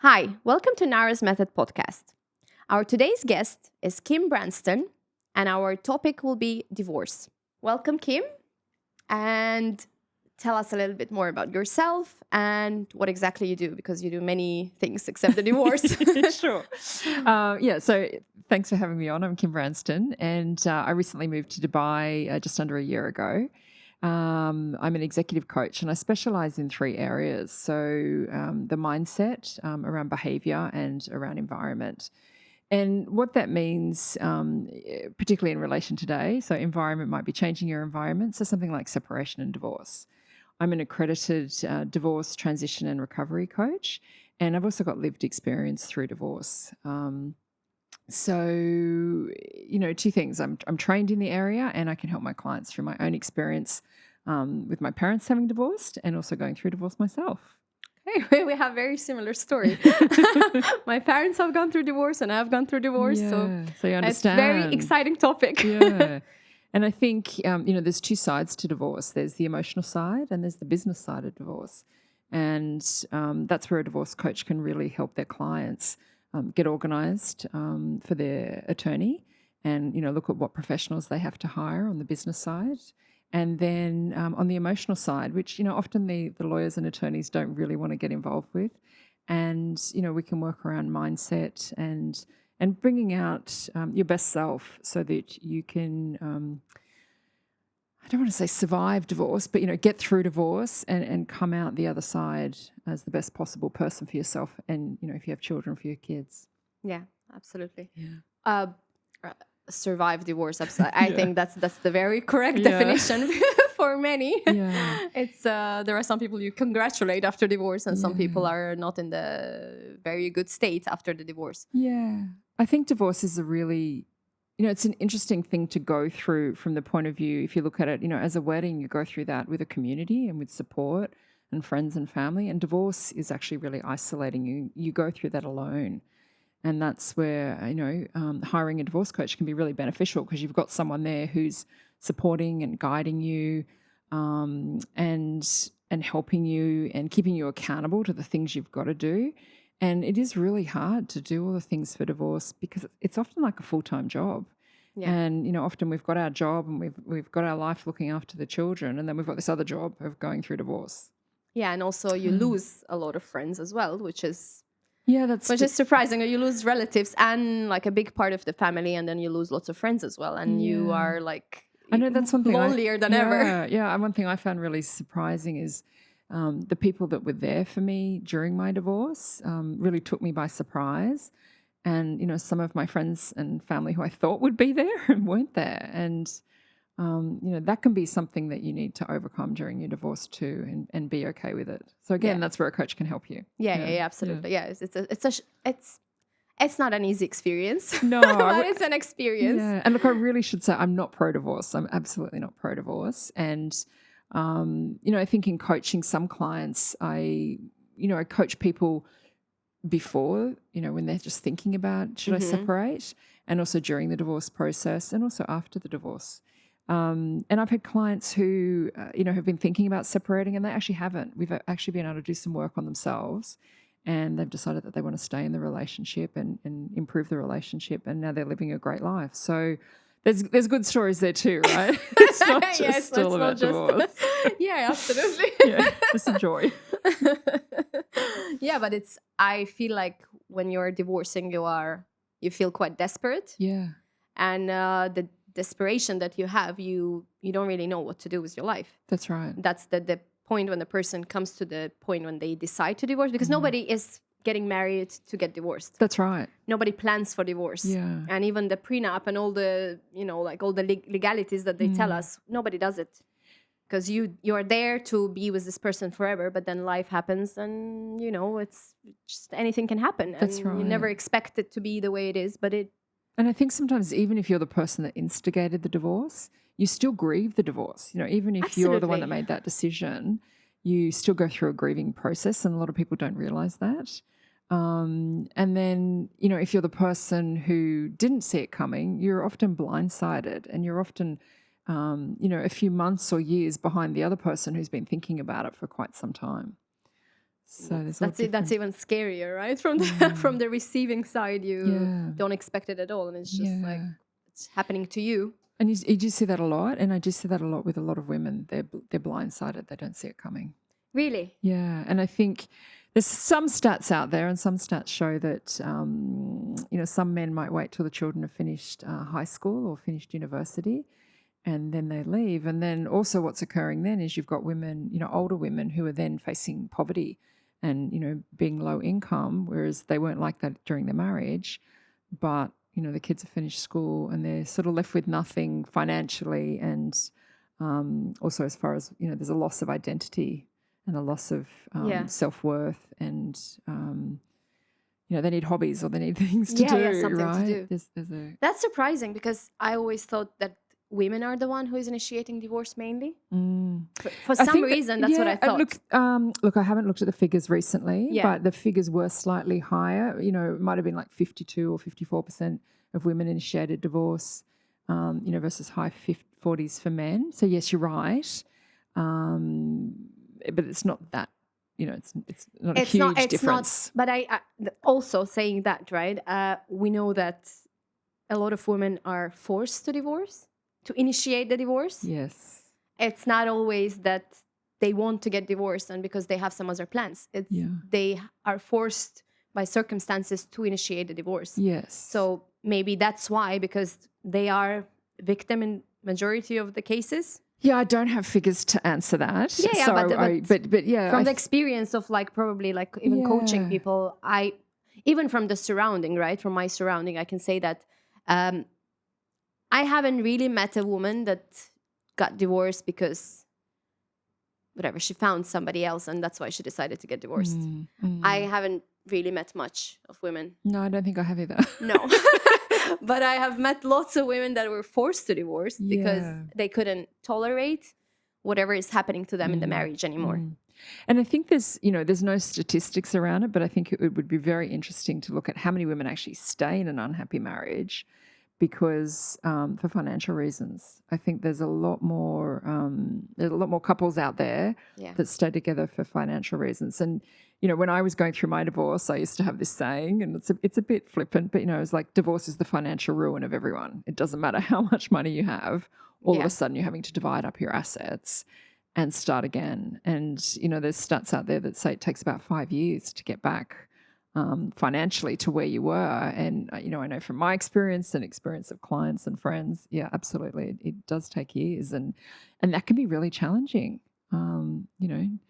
Hi, welcome to Nara's Method podcast. Our today's guest is Kim Branston, and our topic will be divorce. Welcome, Kim, and tell us a little bit more about yourself and what exactly you do, because you do many things except the divorce. Sure. So thanks for having me on. I'm Kim Branston, and I recently moved to Dubai just under a year ago. I'm an executive coach, and I specialize in three areas. So the mindset around behavior and around environment. And what that means, particularly in relation today, so environment might be changing your environment. So something like separation and divorce. I'm an accredited divorce, transition and recovery coach, and I've also got lived experience through divorce. Two things. I'm trained in the area, and I can help my clients through my own experience with my parents having divorced and also going through divorce myself. Hey, we have very similar story. My parents have gone through divorce, and I've gone through divorce, so you understand. it's a very exciting topic. Yeah. And I think, there's two sides to divorce. There's the emotional side and there's the business side of divorce. And that's where a divorce coach can really help their clients get organised for their attorney and, look at what professionals they have to hire on the business side. And then on the emotional side, which, often the lawyers and attorneys don't really want to get involved with. And, we can work around mindset and bringing out your best self so that you can, I don't want to say survive divorce, but, get through divorce and come out the other side as the best possible person for yourself and, if you have children, for your kids. Yeah, absolutely. Yeah. Survive divorce. I think that's the very correct definition for many. Yeah. It's there are some people you congratulate after divorce, and some people are not in the very good state after the divorce. Yeah. I think divorce is a really, it's an interesting thing to go through from the point of view, if you look at it, as a wedding, you go through that with a community and with support and friends and family. And divorce is actually really isolating you. You go through that alone. And that's where, hiring a divorce coach can be really beneficial because you've got someone there who's supporting and guiding you and helping you and keeping you accountable to the things you've got to do. And it is really hard to do all the things for divorce because it's often like a full-time job. Yeah. And, often we've got our job and we've got our life looking after the children, and then we've got this other job of going through divorce. Yeah, and also you lose a lot of friends as well, which is surprising. You lose relatives and like a big part of the family, and then you lose lots of friends as well, and you are like I know that's one thing lonelier than ever. Yeah, and one thing I found really surprising is the people that were there for me during my divorce really took me by surprise. And, some of my friends and family who I thought would be there weren't there. And, that can be something that you need to overcome during your divorce too and be okay with it. So again, that's where a coach can help you. Yeah, absolutely. Yeah, it's not an easy experience. No, but it's an experience. Yeah. And look, I really should say I'm not pro-divorce. I'm absolutely not pro-divorce. And, I think in coaching some clients, I coach people before, when they're just thinking about should I separate, and also during the divorce process and also after the divorce. And I've had clients who, have been thinking about separating and they actually haven't. We've actually been able to do some work on themselves and they've decided that they want to stay in the relationship and improve the relationship, and now they're living a great life. So there's good stories there too, right? It's not just all about divorce. Yeah, absolutely. Yeah, just enjoy. Yeah, but I feel like when you're divorcing, you feel quite desperate. Yeah. And the desperation that you have, you don't really know what to do with your life. That's right. That's the point when the person comes to the point when they decide to divorce, because nobody is getting married to get divorced. That's right. Nobody plans for divorce. Yeah. And even the prenup and all the, all the legalities that they tell us, nobody does it. Because you're there to be with this person forever, but then life happens and, it's just anything can happen. That's and right. You never expect it to be the way it is, but it... And I think sometimes even if you're the person that instigated the divorce, you still grieve the divorce. Even if you're the one that made that decision, you still go through a grieving process, and a lot of people don't realize that. And then, if you're the person who didn't see it coming, you're often blindsided and you're often, a few months or years behind the other person who's been thinking about it for quite some time. So there's all That's it. That's different. even scarier, right? From the from the receiving side, you Yeah. don't expect it at all, and it's just like Yeah. it's happening to you. And you do see that a lot, and I do see that a lot with a lot of women. They're blindsided; they don't see it coming. Really? Yeah, and I think there's some stats out there, and some stats show that some men might wait till the children have finished high school or finished university, and then they leave. And then also, what's occurring then is you've got women, older women who are then facing poverty and being low income, whereas they weren't like that during their marriage, but the kids have finished school and they're sort of left with nothing financially, and also as far as there's a loss of identity and a loss of Yeah. self-worth, and they need hobbies or they need things to Yeah, do, yeah, something to right? do. There's a That's surprising because I always thought that women are the one who is initiating divorce mainly. For I some think, reason, that's what I thought. Look, I haven't looked at the figures recently, Yeah. but the figures were slightly higher. It might have been like 52 or 54% of women initiated divorce, versus high 40s for men. So yes, you're right, but it's not that. It's not a huge difference. But also saying that, right? We know that a lot of women are forced to divorce, to initiate the divorce. Yes. It's not always that they want to get divorced and because they have some other plans. It's they are forced by circumstances to initiate the divorce. Yes. So maybe that's why, because they are victim in majority of the cases. Yeah, I don't have figures to answer that. Yeah, so but yeah, from the experience of probably even coaching people, even from the surrounding, right? From my surrounding, I can say that I haven't really met a woman that got divorced because whatever, she found somebody else and that's why she decided to get divorced. I haven't really met much of women. No, I don't think I have either. No. But I have met lots of women that were forced to divorce because they couldn't tolerate whatever is happening to them in the marriage anymore. And I think there's no statistics around it, but I think it would be very interesting to look at how many women actually stay in an unhappy marriage because for financial reasons. I think there's a lot more couples out there that stay together for financial reasons. And when I was going through my divorce, I used to have this saying, and it's a bit flippant, but it's like divorce is the financial ruin of everyone. It doesn't matter how much money you have. All of a sudden, you're having to divide up your assets and start again. And there's stats out there that say it takes about 5 years to get back financially to where you were. And, I know from my experience and experience of clients and friends, yeah, absolutely. It does take years and that can be really challenging,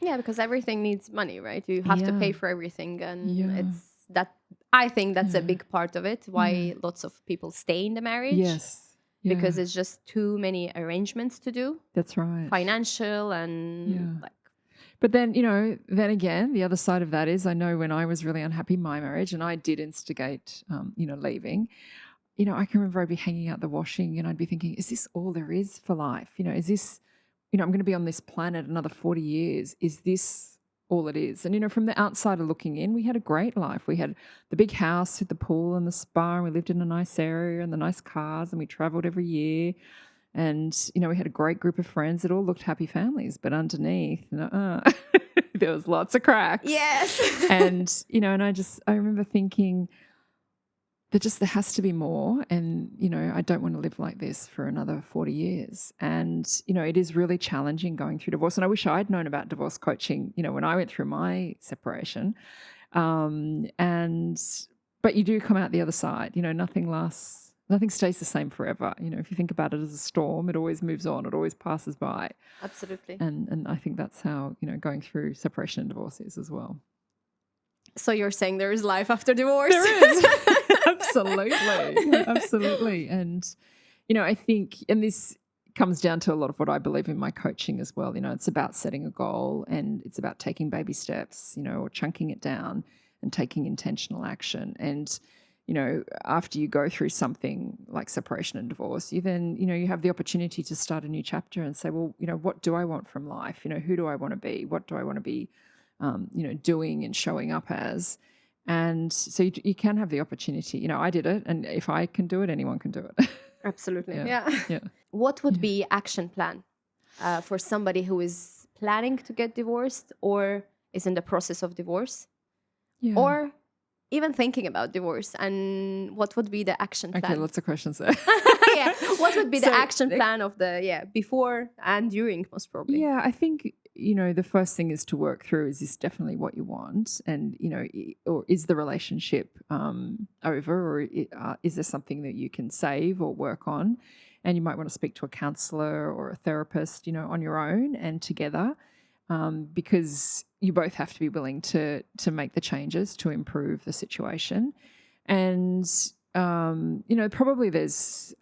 Yeah, because everything needs money, right? You have to pay for everything. And it's that, I think that's a big part of it, why lots of people stay in the marriage. Yes. Yeah. Because it's just too many arrangements to do. That's right. Financial and But then, then again, the other side of that is I know when I was really unhappy in my marriage and I did instigate, leaving, I can remember I'd be hanging out the washing and I'd be thinking, is this all there is for life? Is this, I'm going to be on this planet another 40 years. Is this all it is? And, from the outsider looking in, we had a great life. We had the big house with the pool and the spa, and we lived in a nice area and the nice cars, and we traveled every year. And, we had a great group of friends that all looked happy families, but underneath, there was lots of cracks. Yes. And, and I remember thinking there has to be more. And, I don't want to live like this for another 40 years. And, it is really challenging going through divorce. And I wish I'd known about divorce coaching, when I went through my separation. But you do come out the other side, nothing stays the same forever. If you think about it as a storm, it always moves on. It always passes by. Absolutely. And I think that's how, going through separation and divorce is as well. So you're saying there is life after divorce? There is. Absolutely. Absolutely. And, I think, and this comes down to a lot of what I believe in my coaching as well. It's about setting a goal and it's about taking baby steps, or chunking it down and taking intentional action. And, after you go through something like separation and divorce, you then, you have the opportunity to start a new chapter and say, well, what do I want from life? Who do I want to be? What do I want to be, doing and showing up as? And so you can have the opportunity. I did it. And if I can do it, anyone can do it. Absolutely. Yeah. What would be action plan for somebody who is planning to get divorced or is in the process of divorce Yeah. or even thinking about divorce, and what would be the action plan? Okay, lots of questions there. Yeah, what would be the So, action plan of the before and during, most probably? Yeah, I think, the first thing is to work through, is this definitely what you want? And, or is the relationship over, or is there something that you can save or work on? And you might want to speak to a counselor or a therapist, on your own and together, because you both have to be willing to make the changes to improve the situation. And, probably there's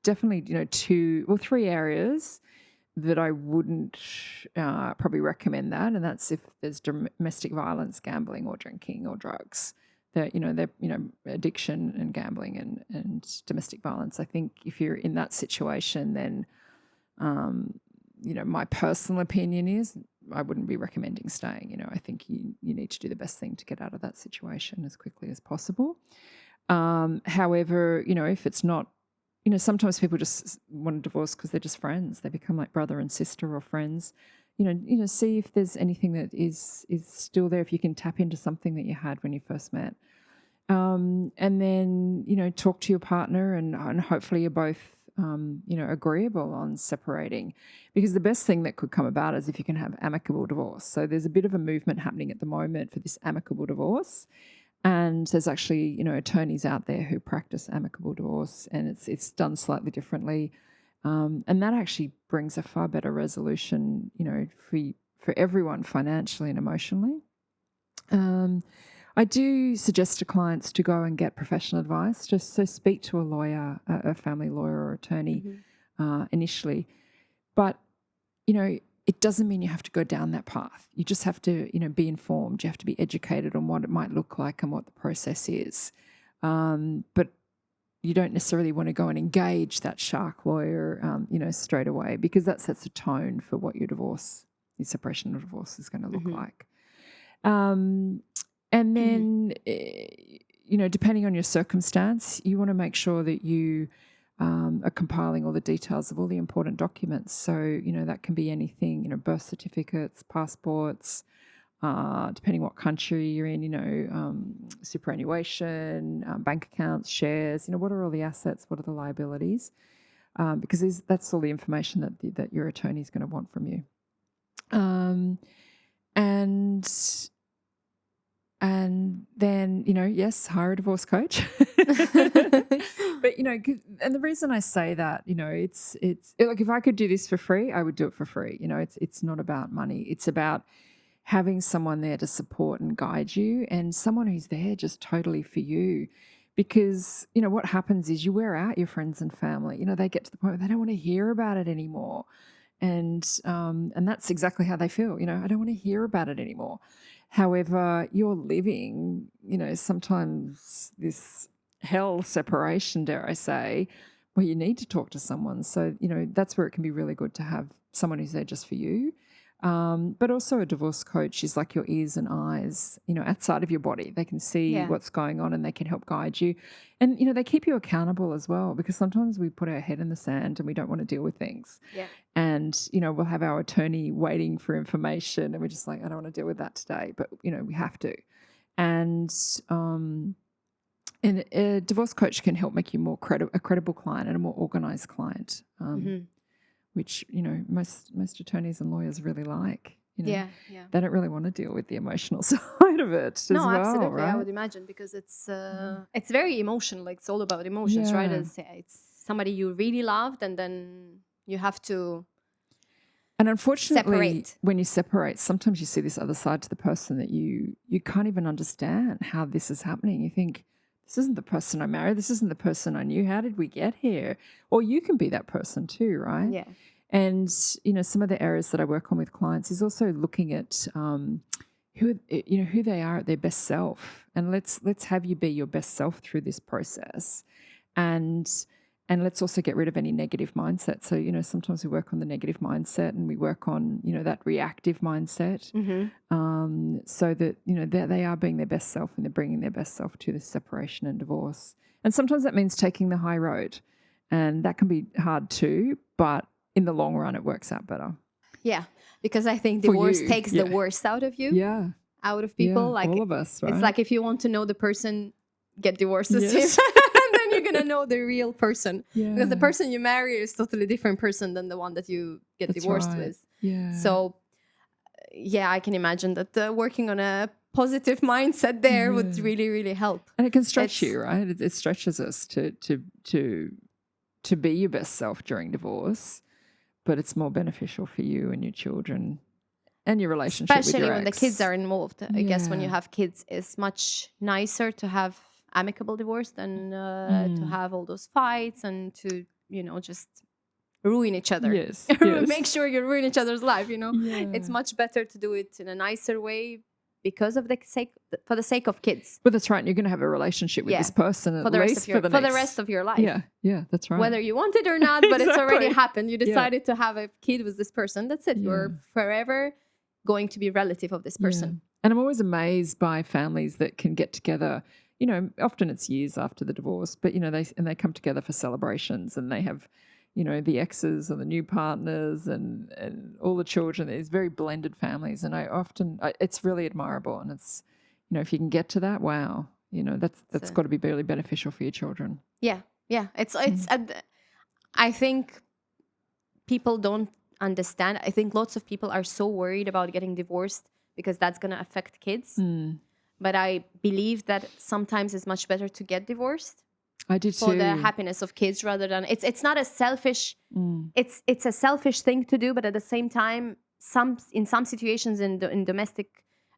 definitely, three areas that I wouldn't probably recommend that. And that's if there's domestic violence, gambling or drinking or drugs. They're addiction and gambling and domestic violence. I think if you're in that situation, then, my personal opinion is I wouldn't be recommending staying. I think you need to do the best thing to get out of that situation as quickly as possible. However, if it's not, sometimes people just want a divorce because they're just friends. They become like brother and sister or friends. See if there's anything that is still there, if you can tap into something that you had when you first met. And then, talk to your partner and hopefully you're both, agreeable on separating, because the best thing that could come about is if you can have amicable divorce. So there's a bit of a movement happening at the moment for this amicable divorce. And there's actually, attorneys out there who practice amicable divorce, and it's done slightly differently. And that actually brings a far better resolution, for everyone financially and emotionally. I do suggest to clients to go and get professional advice. Just so speak to a lawyer, a family lawyer or attorney initially. But, it doesn't mean you have to go down that path. You just have to, be informed. You have to be educated on what it might look like and what the process is. But you don't necessarily want to go and engage that shark lawyer, straight away, because that sets a tone for what your separation or divorce is going to look like. And then, depending on your circumstance, you want to make sure that you are compiling all the details of all the important documents. So, that can be anything, birth certificates, passports, depending what country you're in, superannuation, bank accounts, shares, what are all the assets, what are the liabilities? Because that's all the information that your attorney is going to want from you. And then, yes, hire a divorce coach. But, and the reason I say that, it's like, if I could do this for free, I would do it for free. It's not about money. It's about having someone there to support and guide you, and someone who's there just totally for you. Because, what happens is you wear out your friends and family. They get to the point where they don't want to hear about it anymore. And that's exactly how they feel. I don't want to hear about it anymore. However, you're living, sometimes this hell separation, dare I say, where you need to talk to someone. So, that's where it can be really good to have someone who's there just for you. But also a divorce coach is like your ears and eyes, outside of your body. They can see what's going on and they can help guide you. And, they keep you accountable as well, because sometimes we put our head in the sand and we don't want to deal with things. Yeah. And, we'll have our attorney waiting for information and we're just like, I don't want to deal with that today, but, we have to. And a divorce coach can help make you a credible client and a more organised client. Which, most attorneys and lawyers really like. They don't really want to deal with the emotional side of it as well, absolutely, right? I would imagine, because it's very emotional. Like, it's all about emotions, right? It's somebody you really loved, and then you have to. And unfortunately, when you separate, sometimes you see this other side to the person that you can't even understand how this is happening. You think, this isn't the person I married. This isn't the person I knew. How did we get here? Or you can be that person too, right? Yeah. And, some of the areas that I work on with clients is also looking at who they are at their best self. And let's have you be your best self through this process. And let's also get rid of any negative mindset. So, sometimes we work on the negative mindset and we work on, that reactive mindset. So that, that they are being their best self and they're bringing their best self to the separation and divorce. And sometimes that means taking the high road. And that can be hard too, but in the long run, it works out better. Yeah, because I think For divorce you, takes the yeah. worst out of you, Yeah. out of people. Yeah, Like all of us, right? it's like if you want to know the person, get divorced with Yes. him, and then you're gonna know the real person. Because the Yeah. person you marry is totally different person than the one that you get That's divorced right. with. Yeah. So yeah, I can imagine that working on a positive mindset there would Yeah. really, really help. And it can stretch It's- you, right? It stretches us to be your best self during divorce, but it's more beneficial for you and your children and your relationship with Especially your when the kids ex. are involved. I guess when you Yeah. have kids, it's much nicer to have amicable divorce than to have all those fights and to, just ruin each other. Yes. Yes. Make sure you ruin each other's life, Yeah. It's much better to do it in a nicer way because of for the sake of kids. But that's right. And you're going to have a relationship with Yeah. this person For at the rest least of your for the rest of your life. Yeah. Yeah. That's right. Whether you want it or not, but it's already Exactly. happened. You Yeah. decided to have a kid with this person. That's it. Yeah. You're forever going to be relative of this person. Yeah. And I'm always amazed by families that can get together. Often it's years after the divorce, but they come together for celebrations, and they have, the exes and the new partners and all the children. There's very blended families, and it's really admirable. And it's, if you can get to that, wow, that's got to be really beneficial for your children. Yeah, yeah. I think people don't understand. I think lots of people are so worried about getting divorced because that's going to affect kids. But I believe that sometimes it's much better to get divorced I do too. for the happiness of kids rather than it's not a selfish. It's a selfish thing to do, but at the same time, in some situations in domestic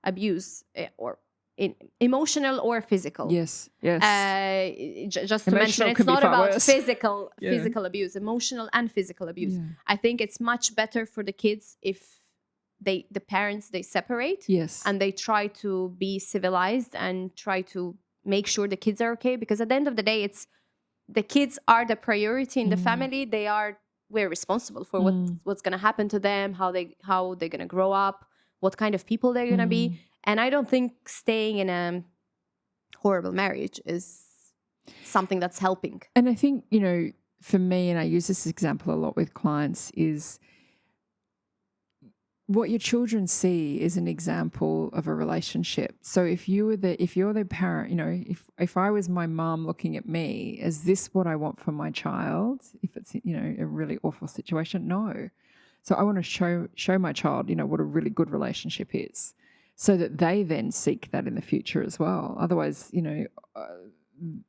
abuse or in emotional or physical. Yes. Just to mention, Emotional it's can be not far about worse. physical abuse, emotional and physical abuse. Yeah. I think it's much better for the kids if the parents they separate Yes. and they try to be civilized and try to make sure the kids are okay, because at the end of the day, it's the kids are the priority in the family. We're responsible for what's going to happen to them, how they're going to grow up, what kind of people they're going to be. And I don't think staying in a horrible marriage is something that's helping. And I think, for me, and I use this example a lot with clients, is what your children see is an example of a relationship. So if you're the parent, if I was my mom looking at me, is this what I want for my child? If it's, a really awful situation, no. So I want to show my child, what a really good relationship is, so that they then seek that in the future as well. Otherwise,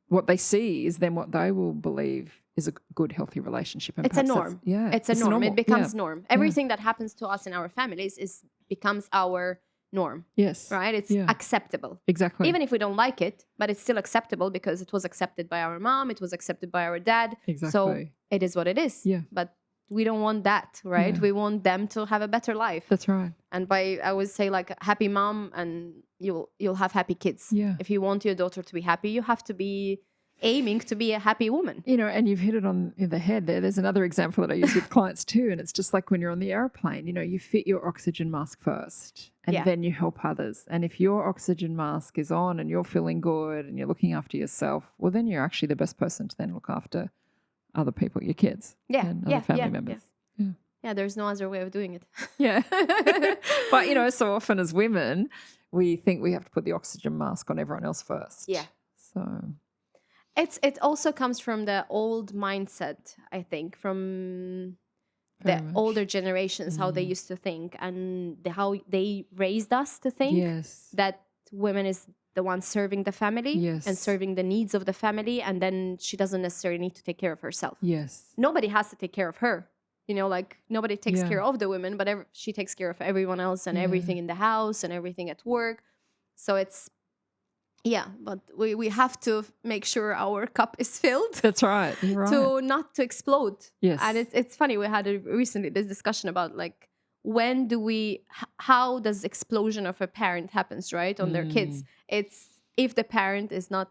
what they see is then what they will believe is a good, healthy relationship. And It's a norm. It's a norm. It becomes norm. Everything that happens to us in our families becomes our norm. Yes. Right? It's acceptable. Exactly. Even if we don't like it, but it's still acceptable because it was accepted by our mom, it was accepted by our dad. Exactly. So it is what it is. Yeah. But we don't want that, right? Yeah. We want them to have a better life. That's right. And I always say, like, happy mom and you'll have happy kids. Yeah. If you want your daughter to be happy, you have to be aiming to be a happy woman. And you've hit it on the head there. There's another example that I use with clients too. And it's just like when you're on the airplane, you fit your oxygen mask first and then you help others. And if your oxygen mask is on and you're feeling good and you're looking after yourself, well, then you're actually the best person to then look after other people, your kids and other family members. Yeah, there's no other way of doing it. Yeah. But, so often as women, we think we have to put the oxygen mask on everyone else first. Yeah. So it also comes from the old mindset, I think, from the older generations, how they used to think and how they raised us to think that women is the one serving the family and serving the needs of the family, and then she doesn't necessarily need to take care of herself. Yes. Nobody has to take care of her. Like nobody takes care of the women, but she takes care of everyone else and everything in the house and everything at work. So it's, but we have to make sure our cup is filled. That's right. You're right. To not to explode. Yes. And it's funny, we had recently this discussion about like, how does explosion of a parent happens, right, on their kids? It's if the parent is not,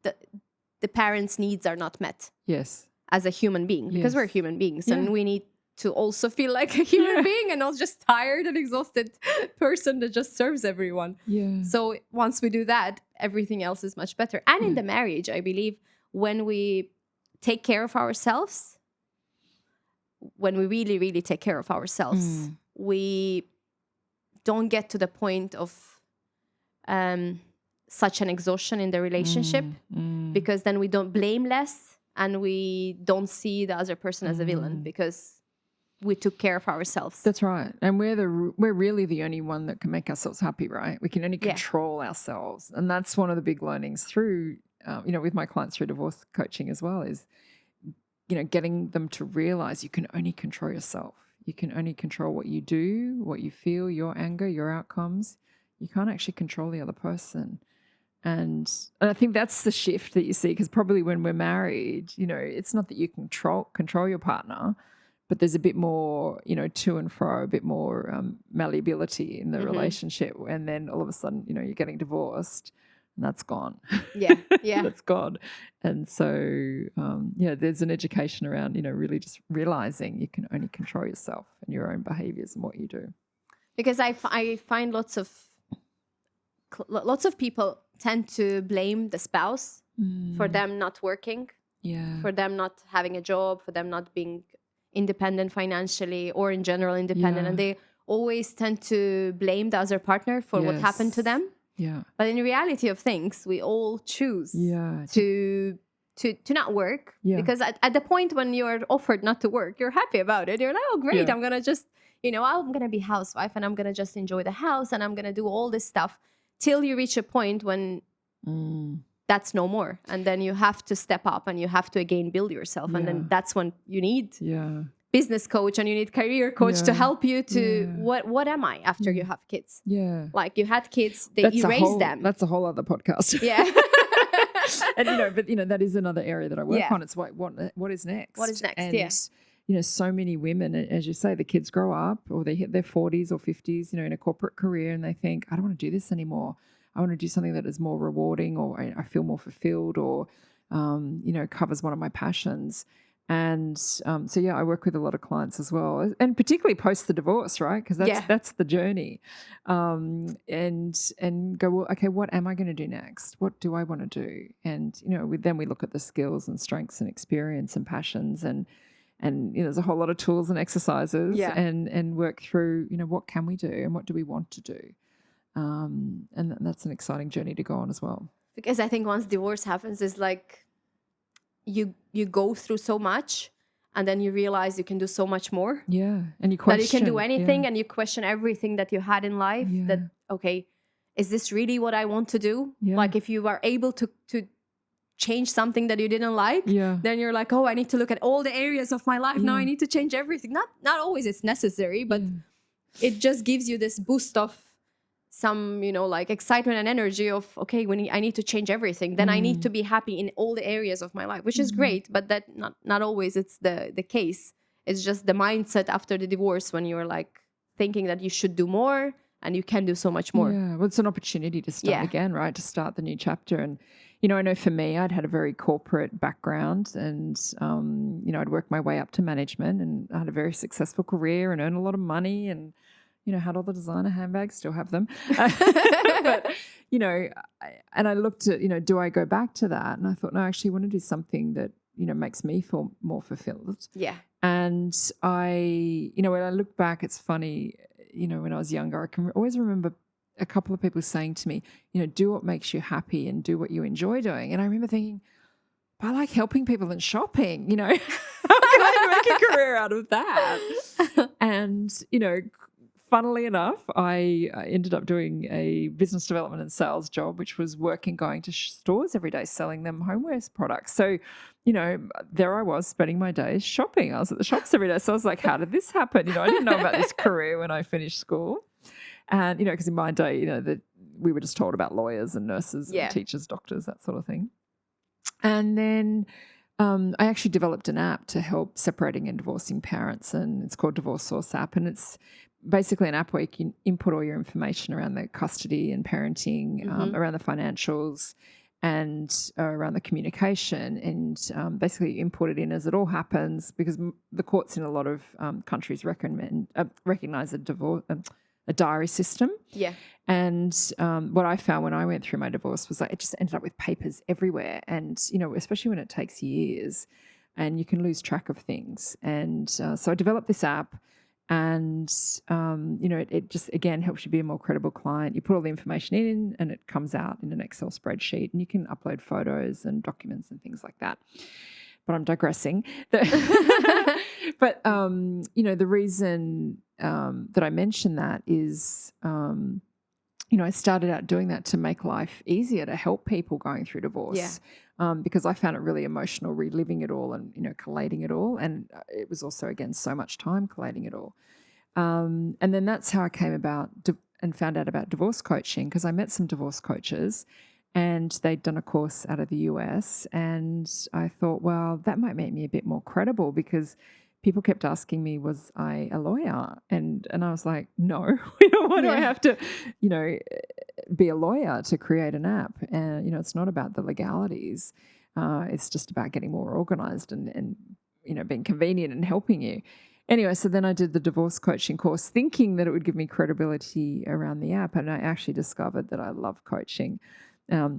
the parent's needs are not met. Yes. As a human being, because we're human beings and we need to also feel like a human being and not just tired and exhausted person that just serves everyone. Yeah. So once we do that, everything else is much better. And in the marriage, I believe when we take care of ourselves, when we really, really take care of ourselves, we don't get to the point of such an exhaustion in the relationship, because then we don't blame less and we don't see the other person as a villain because we took care of ourselves. That's right. And we're really the only one that can make ourselves happy, right? We can only control ourselves. And that's one of the big learnings through, with my clients through divorce coaching as well, is, getting them to realize you can only control yourself. You can only control what you do, what you feel, your anger, your outcomes. You can't actually control the other person. And I think that's the shift that you see, because probably when we're married, it's not that you control your partner, but there's a bit more, to and fro, a bit more malleability in the relationship. And then all of a sudden, you're getting divorced and that's gone. Yeah, yeah. That's gone. And so, there's an education around, really just realizing you can only control yourself and your own behaviors and what you do. Because I find lots of people tend to blame the spouse for them not working, for them not having a job, for them not being independent financially or in general independent. And they always tend to blame the other partner for what happened to them. Yeah. But in the reality of things, we all choose to not work, because at the point when you're offered not to work, you're happy about it. You're like, oh, great, I'm going to just, I'm going to be housewife and I'm going to just enjoy the house and I'm going to do all this stuff, till you reach a point when that's no more. And then you have to step up and you have to again build yourself. And then that's when you need business coach and you need career coach to help you to what am I after you have kids? Yeah. Like you had kids, you raised them. That's a whole other podcast. Yeah. And but that is another area that I work on. It's what is next? What is next? And so many women, as you say, the kids grow up or they hit their 40s or 50s, in a corporate career, and they think, I don't want to do this anymore. I want to do something that is more rewarding, or I feel more fulfilled, or covers one of my passions. And I work with a lot of clients as well, and particularly post the divorce, right? Because that's the journey, and go, well, okay, what am I going to do next? What do I want to do? And then we look at the skills and strengths and experience and passions, and there's a whole lot of tools and exercises, and work through what can we do and what do we want to do, and that's an exciting journey to go on as well. Because I think once divorce happens, it's like you go through so much, and then you realize you can do so much more. Yeah, and you question that you can do anything, and you question everything that you had in life. That okay, is this really what I want to do? Like if you are able to change something that you didn't like, then you're like, oh, I need to look at all the areas of my life. Now I need to change everything. Not always it's necessary, but it just gives you this boost of some, like excitement and energy of, okay, when I need to change everything, then I need to be happy in all the areas of my life, which is great, but that not always it's the case. It's just the mindset after the divorce when you're like thinking that you should do more and you can do so much more. Yeah, well, it's an opportunity to start again, right? To start the new chapter. And, I know for me, I'd had a very corporate background and, I'd worked my way up to management and I had a very successful career and earned a lot of money and, had all the designer handbags, still have them. But, and I looked at, do I go back to that? And I thought, no, I actually want to do something that, makes me feel more fulfilled. Yeah. And I, when I look back, it's funny, when I was younger, I can always remember a couple of people saying to me, do what makes you happy and do what you enjoy doing. And I remember thinking, I like helping people and shopping, how can I make a career out of that? And, funnily enough, I ended up doing a business development and sales job, which was going to stores every day, selling them homewares products. So, there I was spending my days shopping. I was at the shops every day. So I was like, how did this happen? I didn't know about this career when I finished school. And, because in my day, that we were just told about lawyers and nurses and teachers, doctors, that sort of thing. And then I actually developed an app to help separating and divorcing parents, and it's called Divorce Source App. And it's basically an app where you can input all your information around the custody and parenting, around the financials and around the communication, and basically import it in as it all happens, because the courts in a lot of countries recognize a diary system. Yeah. And what I found when I went through my divorce was it just ended up with papers everywhere. And, especially when it takes years, and you can lose track of things. And so I developed this app, and it just again helps you be a more credible client. You put all the information in, and it comes out in an Excel spreadsheet, and you can upload photos and documents and things like that. But I'm digressing. But the reason that I mention that is, I started out doing that to make life easier, to help people going through divorce. Because I found it really emotional reliving it all and, collating it all. And it was also, again, so much time collating it all. And then that's how I came about and found out about divorce coaching, because I met some divorce coaches and they'd done a course out of the US. And I thought, well, that might make me a bit more credible, because people kept asking me, was I a lawyer? And I was like, no, why do I have to, be a lawyer to create an app? And, it's not about the legalities. It's just about getting more organized and being convenient and helping you. Anyway, so then I did the divorce coaching course thinking that it would give me credibility around the app. And I actually discovered that I love coaching.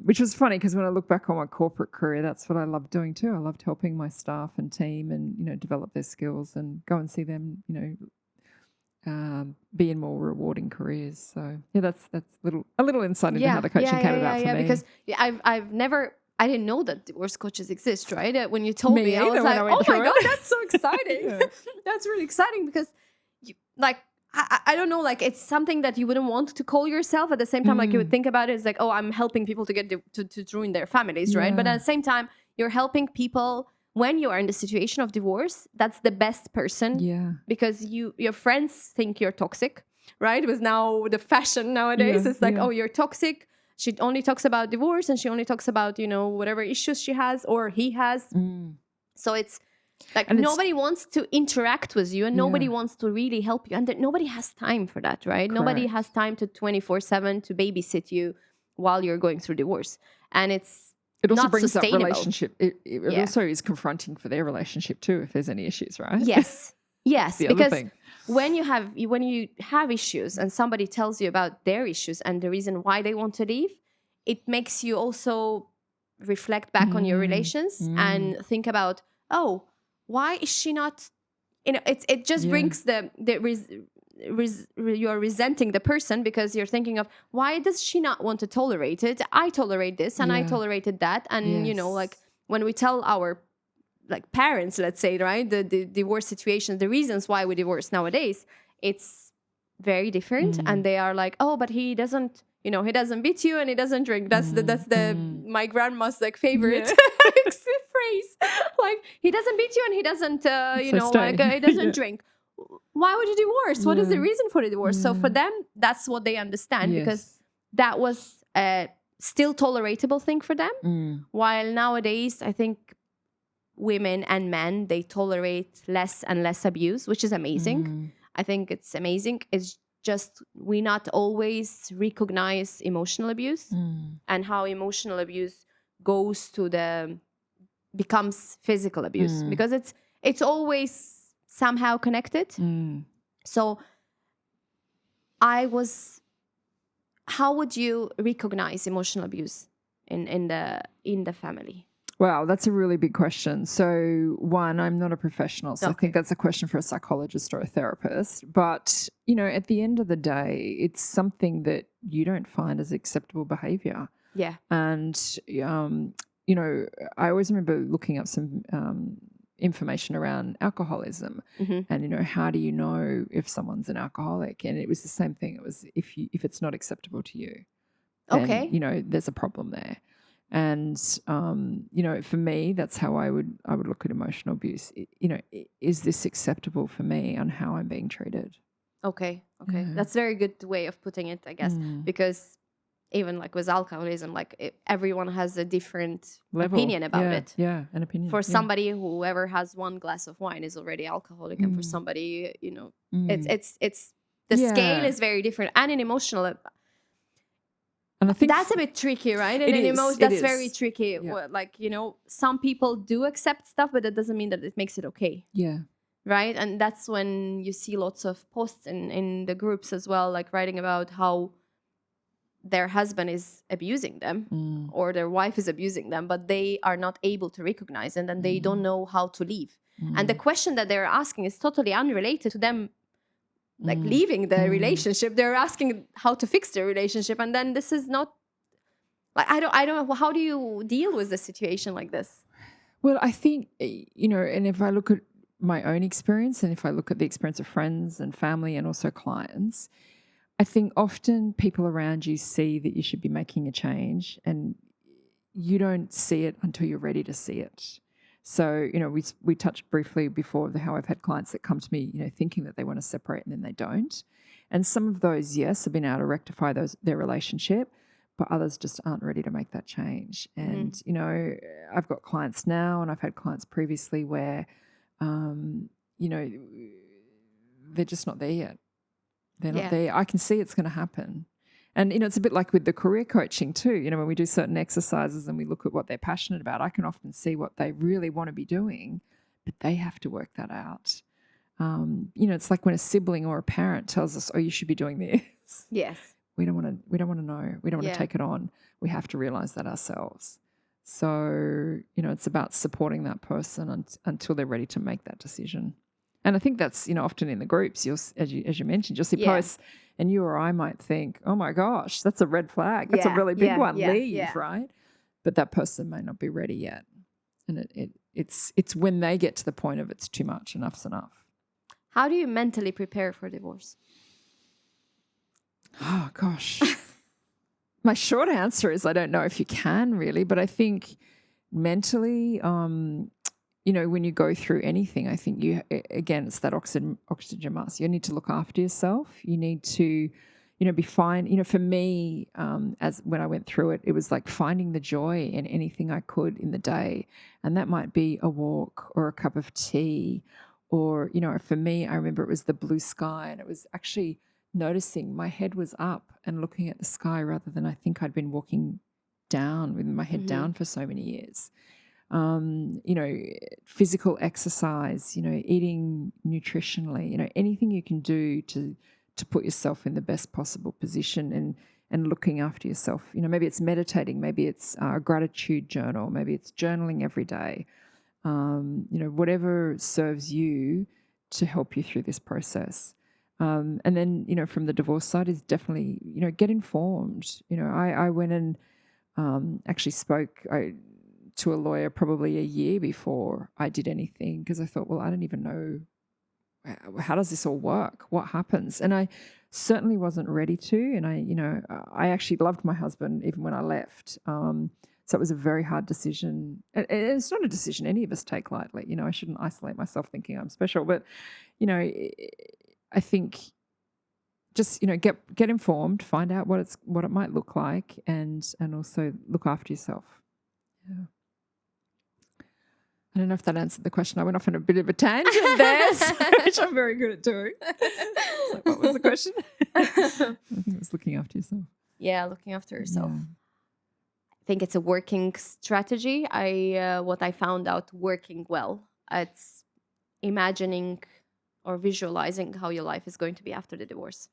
Which was funny, because when I look back on my corporate career, that's what I loved doing too. I loved helping my staff and team and, develop their skills and go and see them, be in more rewarding careers. So yeah, that's a little insight into how the coaching came about for me. Because I didn't know that divorce coaches exist, right? When you told me I was like, oh my God, that's so exciting. That's really exciting, because I don't know, like, it's something that you wouldn't want to call yourself. At the same time, like, you would think about it as like, oh, I'm helping people to get to ruin their families, right? But at the same time, you're helping people when you are in the situation of divorce. That's the best person. Yeah. Because your friends think you're toxic, right? It was now the fashion nowadays. It's like, oh, you're toxic. She only talks about divorce, and she only talks about, whatever issues she has or he has. So it's like, and nobody wants to interact with you, and nobody wants to really help you. And nobody has time for that, right? Correct. Nobody has time to 24/7 to babysit you while you're going through divorce. And it also brings up relationship. It also is confronting for their relationship too, if there's any issues, right? Yes. Because when you have issues and somebody tells you about their issues and the reason why they want to leave, it makes you also reflect back on your relations and think about, oh, why is she not, it just brings you're resenting the person, because you're thinking of, why does she not want to tolerate it? I tolerate this and I tolerated that. And, like, when we tell our parents, let's say, right, the divorce situation, the reasons why we divorce nowadays, it's very different. And they are like, oh, but he doesn't, he doesn't beat you and he doesn't drink. That's my grandma's favorite phrase. Like, he doesn't beat you and he doesn't, he doesn't drink. Why would you divorce? What is the reason for the divorce? So for them, that's what they understand, because that was a still tolerable thing for them. While nowadays, I think women and men, they tolerate less and less abuse, which is amazing. I think it's amazing. It's just we not always recognize emotional abuse and how emotional abuse goes to becomes physical abuse, because it's always somehow connected. So how would you recognize emotional abuse in the family? Wow, that's a really big question. So one, I'm not a professional, so I think that's a question for a psychologist or a therapist. But, at the end of the day, it's something that you don't find as acceptable behavior. Yeah. And, I always remember looking up some information around alcoholism and, how do you know if someone's an alcoholic? And it was the same thing. It was if it's not acceptable to you, then, there's a problem there. And, for me, that's how I would look at emotional abuse. Is this acceptable for me on how I'm being treated? Okay. That's a very good way of putting it, I guess, because even with alcoholism, everyone has a different opinion about it. Yeah, an opinion. For somebody, whoever has one glass of wine is already alcoholic. And for somebody, it's the scale is very different. And in emotional, and I think that's a bit tricky, right? And in emotion, that's very tricky. Yeah. Some people do accept stuff, but that doesn't mean that it makes it okay. Yeah. Right? And that's when you see lots of posts in the groups as well, writing about how their husband is abusing them Mm. or their wife is abusing them, but they are not able to recognize it and they don't know how to leave. And the question that they're asking is totally unrelated to them like leaving the relationship. They're asking how to fix the relationship, and then this is not like I don't know, how do you deal with a situation like this? Well, I think, and if I look at my own experience and if I look at the experience of friends and family and also clients, I think often people around you see that you should be making a change and you don't see it until you're ready to see it. So, we touched briefly before how I've had clients that come to me, thinking that they want to separate and then they don't. And some of those, yes, have been able to rectify their relationship, but others just aren't ready to make that change. And, I've got clients now and I've had clients previously where, they're just not there yet. They're not there. I can see it's going to happen. And, it's a bit like with the career coaching too. When we do certain exercises and we look at what they're passionate about, I can often see what they really want to be doing, but they have to work that out. It's like when a sibling or a parent tells us, oh, you should be doing this. Yes. We don't want to know. We don't want to take it on. We have to realize that ourselves. So, it's about supporting that person until they're ready to make that decision. And I think that's, often in the groups, as you mentioned, you'll see posts and you or I might think, oh my gosh, that's a red flag. That's a really big one. Leave, right? But that person may not be ready yet. And it's when they get to the point of it's too much, enough's enough. How do you mentally prepare for divorce? Oh, gosh. My short answer is I don't know if you can really, but I think mentally, when you go through anything, I think it's that oxygen mask. You need to look after yourself. You need to, be fine. For me, as when I went through it, it was like finding the joy in anything I could in the day. And that might be a walk or a cup of tea or, for me, I remember it was the blue sky and it was actually noticing my head was up and looking at the sky rather than I think I'd been walking down with my head down for so many years. Physical exercise, eating nutritionally, anything you can do to put yourself in the best possible position and looking after yourself. Maybe it's meditating, maybe it's a gratitude journal, maybe it's journaling every day. Whatever serves you to help you through this process. And then, from the divorce side is definitely, get informed. I went and actually spoke to a lawyer probably a year before I did anything because I thought, well, I don't even know how does this all work? What happens? And I certainly wasn't ready to. And I actually loved my husband even when I left. So it was a very hard decision. And it's not a decision any of us take lightly. I shouldn't isolate myself thinking I'm special, but, I think just, get informed, find out what it might look like and also look after yourself. Yeah. I don't know if that answered the question. I went off on a bit of a tangent there, which I'm very good at doing. Like, what was the question? I think it was looking after yourself. Yeah, looking after yourself. Yeah. I think it's a working strategy. What I found out working well, it's imagining or visualizing how your life is going to be after the divorce.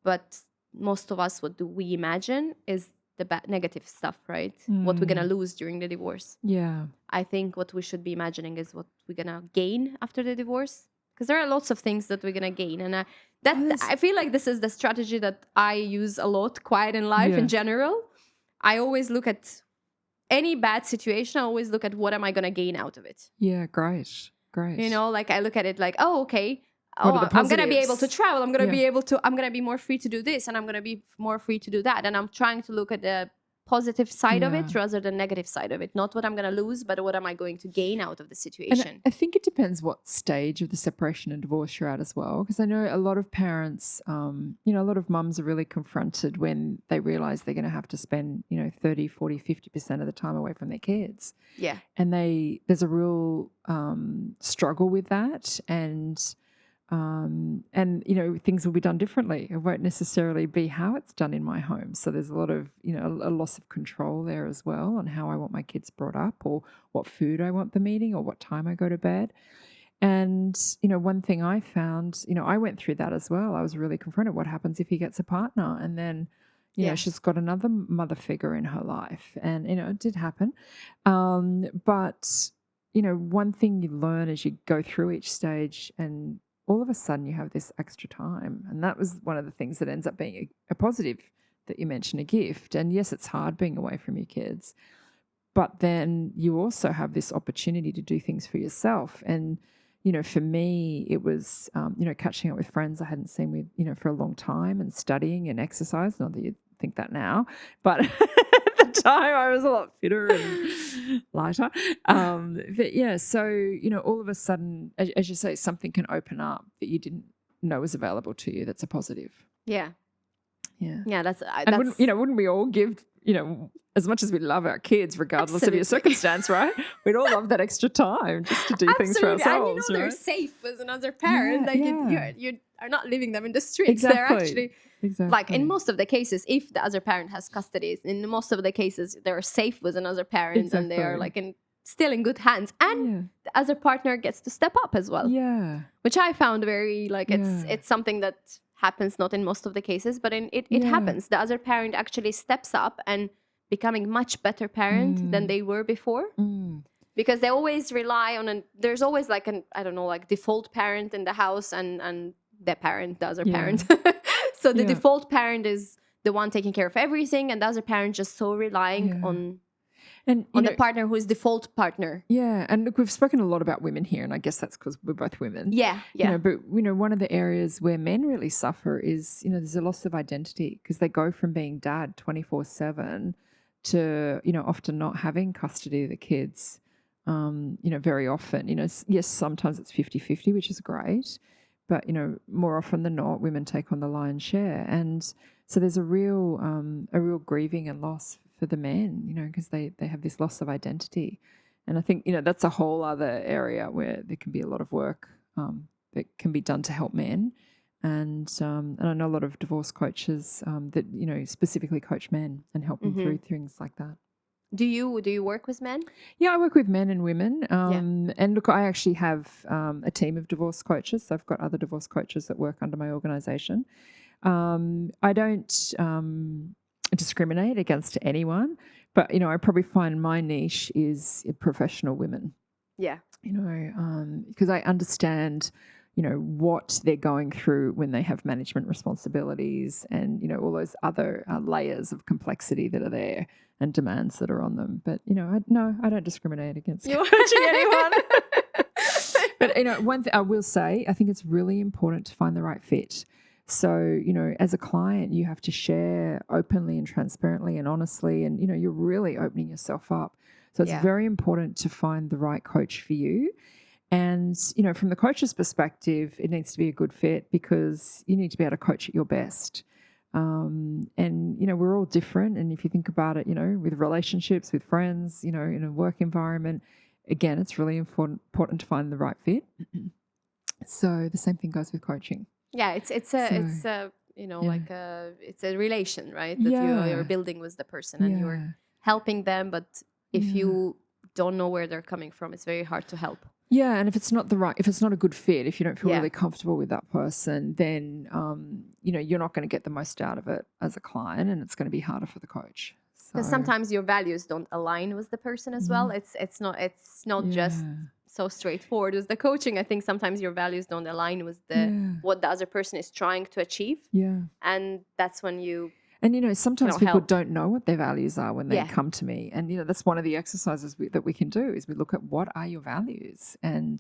But most of us, what do we imagine is the negative stuff, right? What we're going to lose during the divorce. Yeah. I think what we should be imagining is what we're going to gain after the divorce. Because there are lots of things that we're going to gain. And I feel like this is the strategy that I use a lot, quite in life in general. I always look at any bad situation. I always look at what am I going to gain out of it. Yeah, great. Like I look at it like, oh, okay. Oh, I'm going to be able to travel. I'm going to I'm going to be more free to do this and I'm going to be more free to do that. And I'm trying to look at the positive side of it rather than negative side of it. Not what I'm going to lose, but what am I going to gain out of the situation. And I think it depends what stage of the separation and divorce you're at as well. Because I know a lot of parents, a lot of mums are really confronted when they realize they're going to have to spend, 30, 40, 50% of the time away from their kids. Yeah. And there's a real struggle with that. And things will be done differently. It won't necessarily be how it's done in my home. So there's a lot of, a loss of control there as well on how I want my kids brought up or what food I want them eating or what time I go to bed. And, one thing I found, I went through that as well. I was really confronted. What happens if he gets a partner? And then, You Yeah. know, she's got another mother figure in her life, and you know, it did happen. But you know, one thing you learn as you go through each stage, and all of a sudden you have this extra time, and that was one of the things that ends up being a positive that you mentioned, a gift. And yes, it's hard being away from your kids, but then you also have this opportunity to do things for yourself. And you know, for me, it was you know, catching up with friends I hadn't seen with, you know, for a long time, and studying and exercise. Not that you think that now, but at the time I was a lot fitter and lighter. But yeah, so you know, all of a sudden, as you say, something can open up that you didn't know was available to you. That's a positive. Yeah. Yeah. Yeah. That's And wouldn't we all give, you know, as much as we love our kids, regardless of your Absolutely. circumstance, right? We'd all love that extra time just to do things for Absolutely. And you ourselves, know, they're right? safe with another parent. Yeah, Like yeah. you are not leaving them in the streets. They're actually Exactly. like, in most of the cases, if the other parent has custody, in most of the cases they're safe with another parent, and they are Exactly. like still in good hands, and Yeah. the other partner gets to step up as well, Yeah. which I found very like Yeah. it's something that happens not in most of the cases, but it Yeah. happens. The other parent actually steps up and becoming much better parent than they were before, Mm. because they always rely on there's always like I don't know, like default parent in the house, and the parent, the other Yeah. parent. So the Yeah. default parent is the one taking care of everything, and the other parent just so relying Yeah. on And the partner who is default partner. yeah, and look, we've spoken a lot about women here, and I guess that's because we're both women. Yeah. You know, but you know, one of the areas where men really suffer is, you know, there's a loss of identity, because they go from being dad 24/7 to, you know, often not having custody of the kids. You know, very often, you know, yes, sometimes it's 50-50, which is great, but you know, more often than not, women take on the lion's share, and so there's a real grieving and loss for the men, you know, because they have this loss of identity. And I think, you know, that's a whole other area where there can be a lot of work that can be done to help men. And I know a lot of divorce coaches that, you know, specifically coach men and help them through things like that. Do you work with men? Yeah, I work with men and women. And look, I actually have a team of divorce coaches. So I've got other divorce coaches that work under my organisation. I don't discriminate against anyone, but you know, I probably find my niche is professional women. Yeah. You know, because I understand, you know, what they're going through when they have management responsibilities, and you know, all those other layers of complexity that are there and demands that are on them. But you know, I don't discriminate against coaching anyone. But you know, one thing I will say, I think it's really important to find the right fit. So, you know, as a client, you have to share openly and transparently and honestly, and, you know, you're really opening yourself up. So it's very important to find the right coach for you. And, you know, from the coach's perspective, it needs to be a good fit, because you need to be able to coach at your best. And, you know, we're all different. And if you think about it, you know, with relationships, with friends, you know, in a work environment, again, it's really important to find the right fit. So the same thing goes with coaching. Yeah, it's a you know, like it's a relation, right? That you're building with the person, and you're helping them. But if you don't know where they're coming from, it's very hard to help. Yeah, and if it's not a good fit, if you don't feel really comfortable with that person, then you know, you're not going to get the most out of it as a client, and it's going to be harder for the coach. Because sometimes your values don't align with the person as well. It's not just so straightforward with the coaching. I think sometimes your values don't align with what the other person is trying to achieve. Yeah. And that's when you... And, you know, sometimes people don't know what their values are when they come to me. And, you know, that's one of the exercises that we can do, is we look at what are your values. And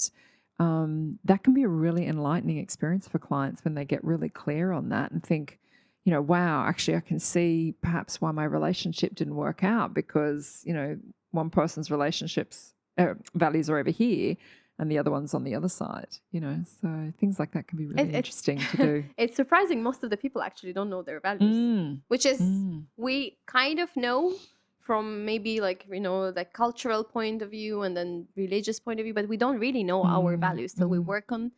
that can be a really enlightening experience for clients when they get really clear on that and think, you know, wow, actually I can see perhaps why my relationship didn't work out, because, you know, one person's values are over here and the other one's on the other side, you know. So things like that can be really interesting to do. It's surprising most of the people actually don't know their values, which is we kind of know from maybe like, you know, the cultural point of view and then religious point of view, but we don't really know our values till we work on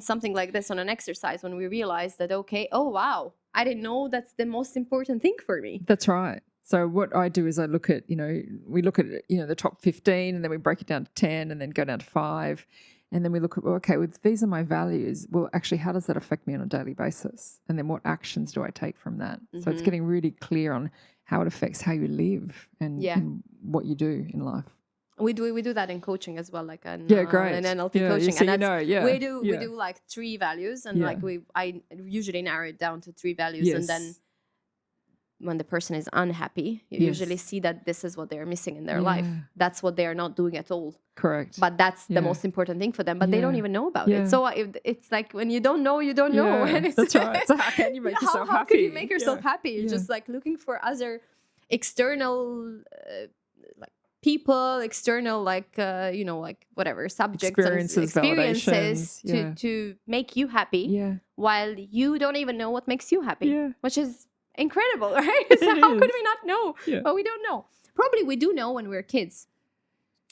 something like this, on an exercise, when we realize that, okay, oh wow, I didn't know that's the most important thing for me. That's right. So what I do is I look at, you know, we look at, you know, the top 15, and then we break it down to 10 and then go down to 5. And then we look at, well, okay, well, these are my values. Well, actually, how does that affect me on a daily basis? And then what actions do I take from that? So it's getting really clear on how it affects how you live and what you do in life. We do that in coaching as well, like an NLP coaching. So and we Yeah. do like 3 values, and like I usually narrow it down to 3 values, Yes. and then when the person is unhappy, you usually see that this is what they're missing in their life. That's what they are not doing at all. Correct. But that's the most important thing for them. But they don't even know about it. So it's like when you don't know, you don't know. And it's, that's right. So how can you make yourself happy? How could you make yourself happy? You're just like looking for other external like people, external like like whatever subjects experiences to make you happy, while you don't even know what makes you happy, which is incredible, right? So how could we not know? But we don't know. Probably we do know when we're kids.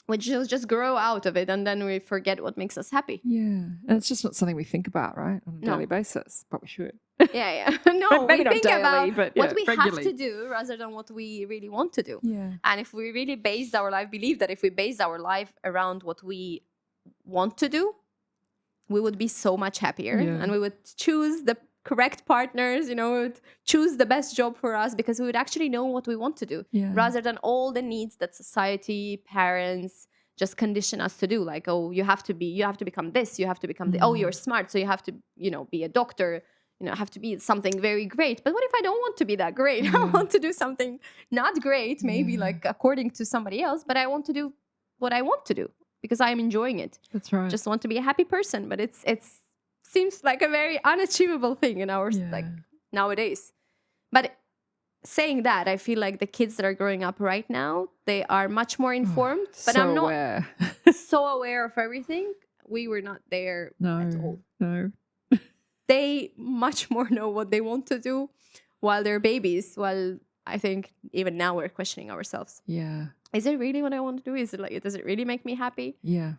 We just grow out of it, and then we forget what makes us happy. Yeah, and it's just not something we think about, right, on a daily basis, but we should. No, Maybe we not think daily, about but what we regularly. have to do rather than what we really want to do. Yeah. And if we really based our life, believe that if we based our life around what we want to do, we would be so much happier, and we would choose the correct partners, we would choose the best job for us, because we would actually know what we want to do, rather than all the needs that society, parents just condition us to do. Like, oh, you have to become this, you have to become oh, you're smart, so you have to, be a doctor, have to be something very great. But what if I don't want to be that great? I want to do something not great, maybe like according to somebody else, but I want to do what I want to do because I'm enjoying it. That's right. Just want to be a happy person, but it's seems like a very unachievable thing in our like nowadays. But saying that, I feel like the kids that are growing up right now, they are much more informed. But I'm not aware. so aware of everything. We were not there at all. No. They much more know what they want to do while they're babies. While I think even now we're questioning ourselves. Yeah. Is it really what I want to do? Is it like, does it really make me happy? Yeah.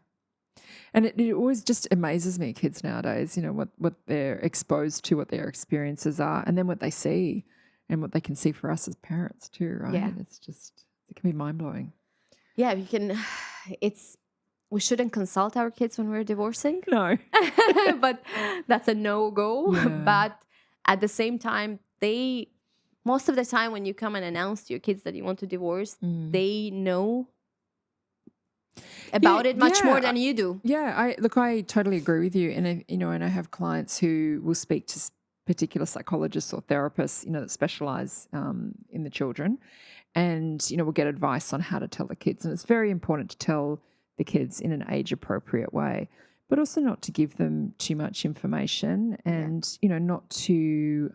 And it always just amazes me, kids nowadays, what they're exposed to, what their experiences are, and then what they see and what they can see for us as parents too, right? Yeah. It can be mind-blowing. Yeah, we shouldn't consult our kids when we're divorcing. No. But that's a no-go. Yeah. But at the same time, most of the time when you come and announce to your kids that you want to divorce, they know about it much more than you do. Yeah, I totally agree with you. And and I have clients who will speak to particular psychologists or therapists, that specialize in the children, and we'll get advice on how to tell the kids. And it's very important to tell the kids in an age appropriate way, but also not to give them too much information, and not to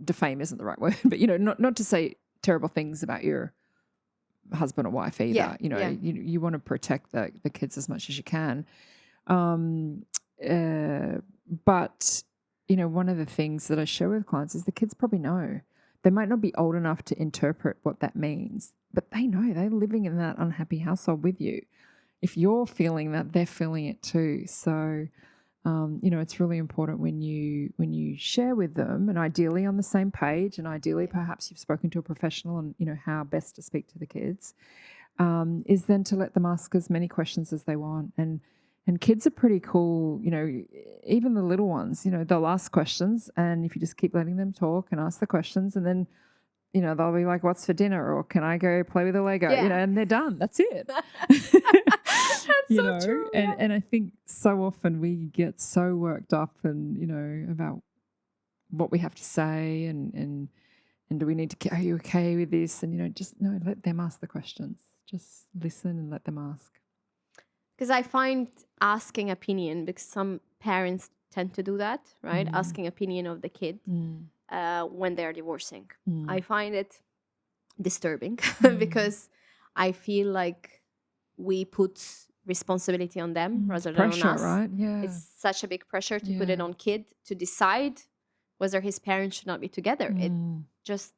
defame isn't the right word, but not to say terrible things about your husband or wife either. You want to protect the kids as much as you can. But one of the things that I share with clients is the kids probably know. They might not be old enough to interpret what that means, but they know they're living in that unhappy household with you. If you're feeling that, they're feeling it too. So it's really important when you share with them, and ideally on the same page, and ideally perhaps you've spoken to a professional on how best to speak to the kids, is then to let them ask as many questions as they want. And kids are pretty cool, even the little ones, they'll ask questions, and if you just keep letting them talk and ask the questions, and then they'll be like, what's for dinner, or can I go play with a Lego, and they're done. That's it. That's so true. And I think so often we get so worked up and, about what we have to say and do we need to, are you okay with this? And, just let them ask the questions. Just listen and let them ask. Because I find asking opinion, because some parents tend to do that, right? Asking opinion of the kid when they're divorcing. I find it disturbing because I feel like we put responsibility on them rather than pressure, on us. Right? Yeah. It's such a big pressure to put it on kid to decide whether his parents should not be together. It just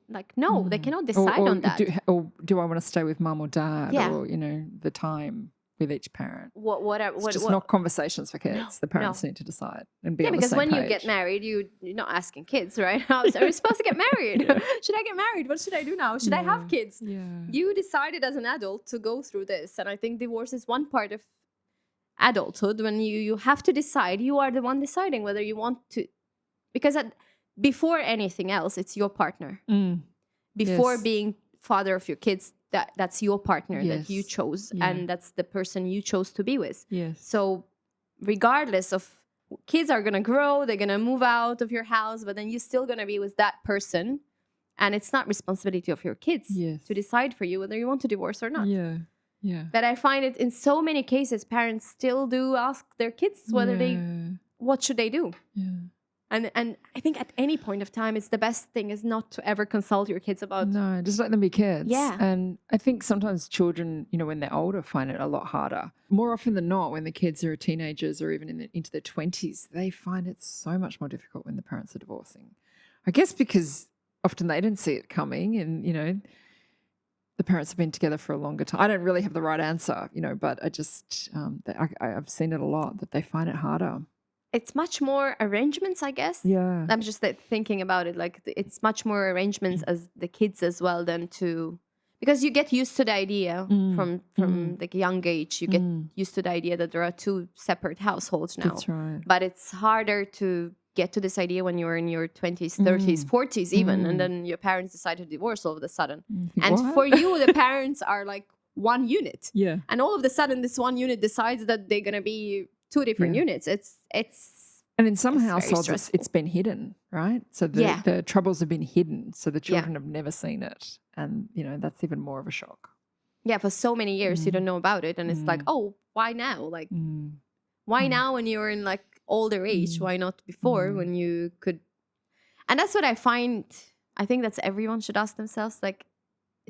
like, no, they cannot decide on that. Or do I want to stay with mom or dad, Yeah. or, the time with each parent. What It's just not conversations for kids. The parents no. need to decide and be Yeah, on the because same when page. you get married, you're not asking kids, right? Are we supposed to get married? Yeah. Should I get married? What should I do now? Should I have Yeah. kids? Yeah. You decided as an adult to go through this, and I think divorce is one part of adulthood when you have to decide. You are the one deciding whether you want to, because before anything else, it's your partner. Mm. Before Yes. being father of your kids, that's your partner that you Yes. chose, Yeah. and that's the person you chose to be with. Yes. So regardless of, kids are going to grow, they're going to move out of your house, but then you're still going to be with that person, and it's not responsibility of your kids Yes. to decide for you whether you want to divorce or not. Yeah. Yeah. But I find it in so many cases, parents still do ask their kids whether what should they do. Yeah. And I think at any point of time, it's the best thing is not to ever consult your kids about. No, just let them be kids. Yeah. And I think sometimes children, when they're older, find it a lot harder. More often than not, when the kids are teenagers or even into their 20s, they find it so much more difficult when the parents are divorcing. I guess because often they didn't see it coming, and, the parents have been together for a longer time. I don't really have the right answer, but I just, I've seen it a lot, that they find it harder. It's much more arrangements, I guess. Yeah. I'm just thinking about it, like it's much more arrangements as the kids as well than to, because you get used to the idea from like a young age. You get used to the idea that there are two separate households now. That's right. But it's harder to get to this idea when you're in your 20s, 30s, 40s even, and then your parents decide to divorce all of a sudden. And What? for you, the parents are like one unit. Yeah. And all of a sudden, this one unit decides that they're going to be two different units. It's and in some it's very households, stressful. it's been hidden, right? So the troubles have been hidden, so the children have never seen it, and that's even more of a shock. Yeah, for so many years you don't know about it, and it's like, oh, why now? Like, why now when you're in like older age? Why not before when you could? And that's what I find. I think that's everyone should ask themselves, like,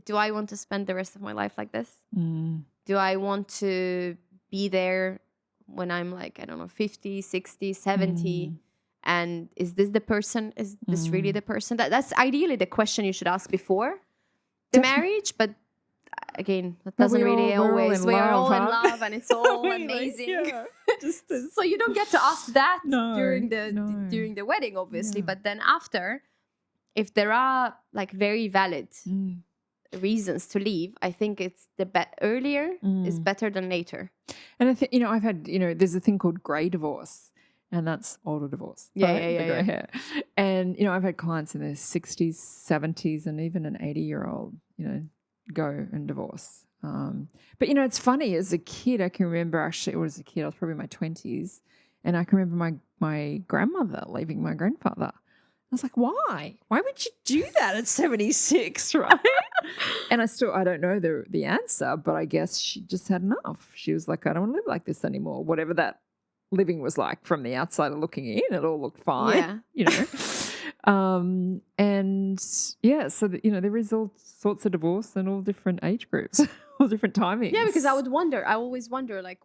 do I want to spend the rest of my life like this? Do I want to be there when I'm like, I don't know, 50, 60, 70? And is this the person? Is this really the person? That's ideally the question you should ask before the marriage. But again, that doesn't really always. We are all in love and it's all amazing. So you don't get to ask that during the wedding, obviously. But then after, if there are like very valid reasons to leave, I think it's earlier is better than later. And I think I've had there's a thing called grey divorce, and that's older divorce. Yeah. Grey hair. And I've had clients in their 60s, 70s, and even an 80-year-old go and divorce. But it's funny, as a kid, I can remember, actually, I was probably in my 20s, and I can remember my grandmother leaving my grandfather. I was like, why? Why would you do that at 76, right? And I don't know the answer, but I guess she just had enough. She was like, I don't want to live like this anymore. Whatever that living was like from the outside looking in, it all looked fine, and yeah, so there is all sorts of divorce and all different age groups, all different timings. Yeah, because I always wonder, like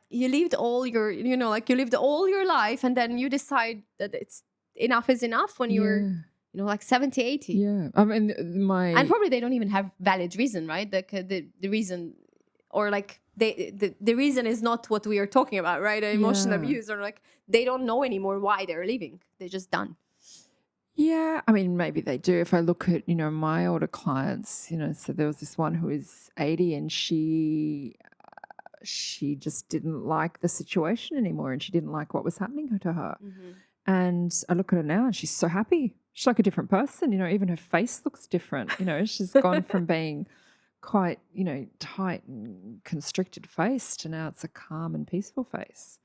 you lived all your, you lived all your life, and then you decide that it's enough is enough when you're like 70, 80. Yeah, I mean and probably they don't even have valid reason, right? The reason, or like the reason is not what we are talking about, right? Emotional abuse, or like they don't know anymore why they're leaving. They're just done. Yeah, I mean, maybe they do. If I look at, my older clients, so there was this one who is 80, and she just didn't like the situation anymore, and she didn't like what was happening to her. And I look at her now, and she's so happy. She's like a different person, even her face looks different. She's gone from being quite, tight and constricted face to now it's a calm and peaceful face.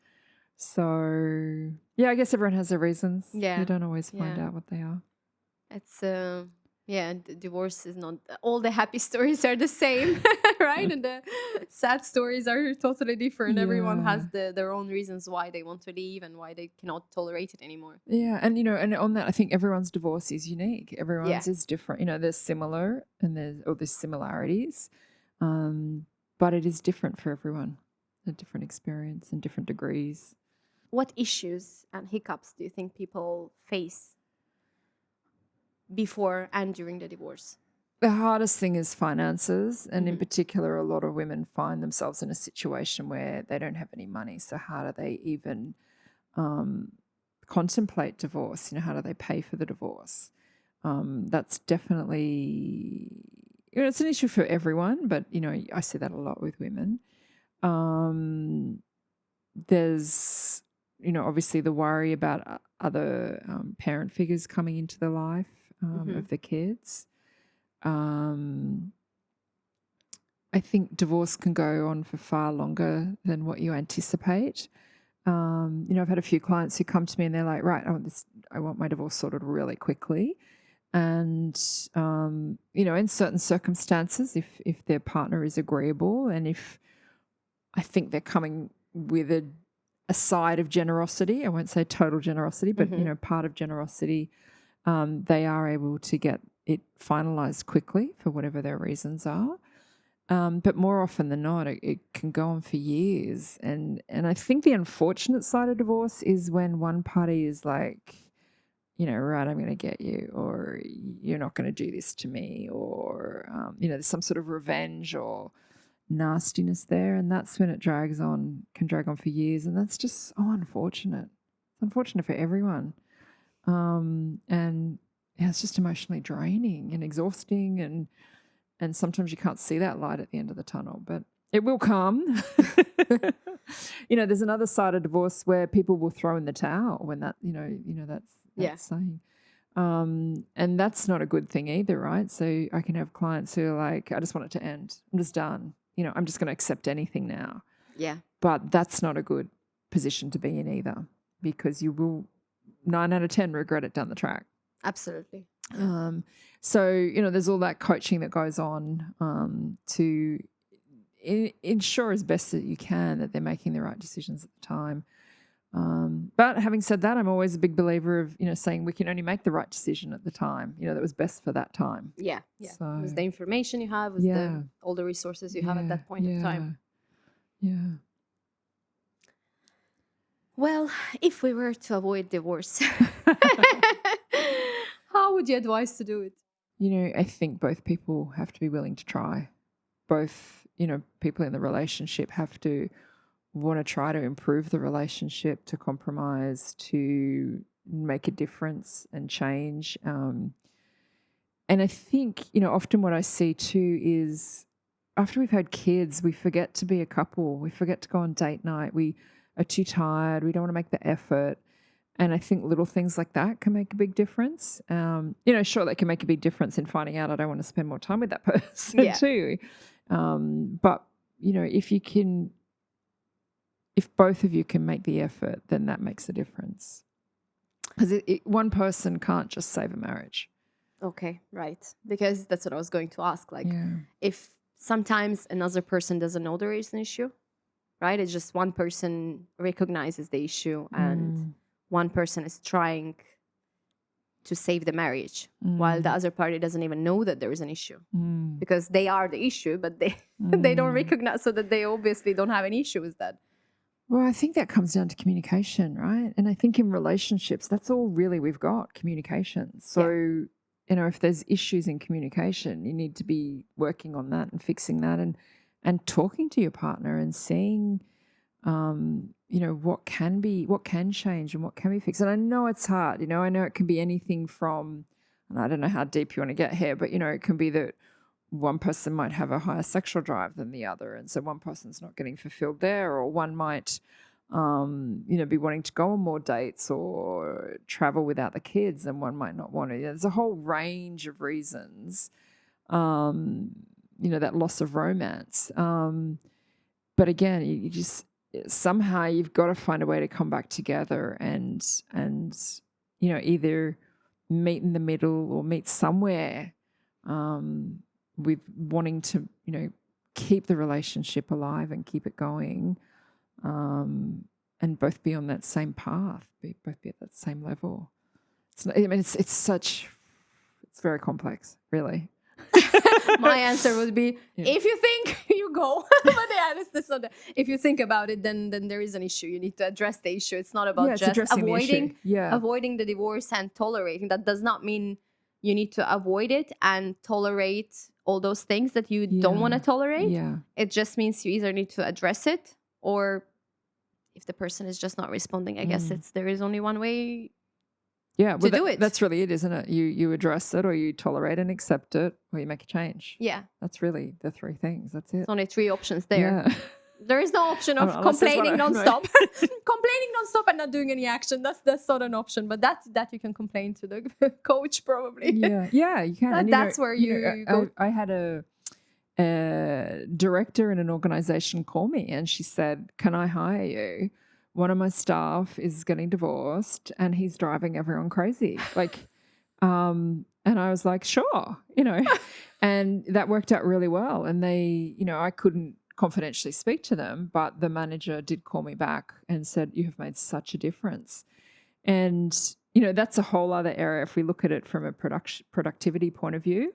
So, yeah, I guess everyone has their reasons. Yeah. You don't always find out what they are. It's, divorce is not, all the happy stories are the same, right? And the sad stories are totally different. Yeah. Everyone has their own reasons why they want to leave and why they cannot tolerate it anymore. Yeah, and and on that, I think everyone's divorce is unique. Everyone's is different. There's similar and there's similarities, but it is different for everyone. A different experience and different degrees. What issues and hiccups do you think people face before and during the divorce? The hardest thing is finances, and in particular, a lot of women find themselves in a situation where they don't have any money. So how do they even contemplate divorce? How do they pay for the divorce? That's definitely, it's an issue for everyone, but, I see that a lot with women. There's, obviously the worry about other parent figures coming into the life of the kids. I think divorce can go on for far longer than what you anticipate. I've had a few clients who come to me and they're like, right, I want my divorce sorted really quickly. And, in certain circumstances, if their partner is agreeable and if I think they're coming with a side of generosity, I won't say total generosity, but, part of generosity, they are able to get it finalised quickly for whatever their reasons are. But more often than not, it can go on for years. And I think the unfortunate side of divorce is when one party is like, right, I'm going to get you, or you're not going to do this to me, or, there's some sort of revenge or nastiness there. And that's when it can drag on for years. And that's just unfortunate. It's unfortunate for everyone. And it's just emotionally draining and exhausting, and sometimes you can't see that light at the end of the tunnel, but it will come. There's another side of divorce where people will throw in the towel when that, that's saying. And that's not a good thing either, right? So I can have clients who are like, I just want it to end. I'm just done. I'm just going to accept anything now. Yeah. But that's not a good position to be in either, because you will 9 out of 10 regret it down the track. Absolutely. So, there's all that coaching that goes on to ensure as best that you can that they're making the right decisions at the time. But having said that, I'm always a big believer of, saying we can only make the right decision at the time, that was best for that time. Yeah. So, with the information you have, with all the resources you have at that point of time. Yeah. Well, if we were to avoid divorce, how would you advise to do it? I think both people have to be willing to try. Both, people in the relationship have to want to try to improve the relationship, to compromise, to make a difference and change. And I think, often what I see too is after we've had kids, we forget to be a couple. We forget to go on date night. We are too tired. We don't want to make the effort. And I think little things like that can make a big difference. Sure, they can make a big difference in finding out I don't want to spend more time with that person too. But, if both of you can make the effort, then that makes a difference. Because one person can't just save a marriage. Okay, right. Because that's what I was going to ask. If sometimes another person doesn't know there is an issue, right? It's just one person recognizes the issue and one person is trying to save the marriage while the other party doesn't even know that there is an issue because they are the issue, but they don't recognize, so that they obviously don't have an issue with that. Well, I think that comes down to communication, right? And I think in relationships, that's all really we've got, communication. So, if there's issues in communication, you need to be working on that and fixing that and talking to your partner and seeing, what can change and what can be fixed. And I know it's hard, I know it can be anything from, and I don't know how deep you want to get here, but, it can be that one person might have a higher sexual drive than the other. And so one person's not getting fulfilled there, or one might, be wanting to go on more dates or travel without the kids, and one might not want to. There's a whole range of reasons, that loss of romance. But again, you just, somehow you've got to find a way to come back together and either meet in the middle or meet somewhere, with wanting to, keep the relationship alive and keep it going, and both be on that same path, both be at that same level. It's very complex, really. My answer would be, if you think, you go. But if you think about it, then there is an issue. You need to address the issue. It's not about just avoiding the divorce and tolerating. That does not mean you need to avoid it and tolerate all those things that you don't want to tolerate. Yeah. It just means you either need to address it, or if the person is just not responding, I guess there is only one way. Yeah, to do it. That's really it, isn't it? You address it, or you tolerate and accept it, or you make a change. Yeah. That's really the three things. That's it. There's only 3 options there. Yeah. There is no option of Unless there's complaining one- nonstop. Complaining nonstop and not doing any action. That's not an option. But that you can complain to the coach probably. Yeah, you can. And, That's where you go. I had a director in an organization call me, and she said, "Can I hire you? One of my staff is getting divorced, and he's driving everyone crazy." And I was like, "Sure," and that worked out really well. And they, I couldn't confidentially speak to them, but the manager did call me back and said, "You have made such a difference." And that's a whole other area if we look at it from a productivity point of view.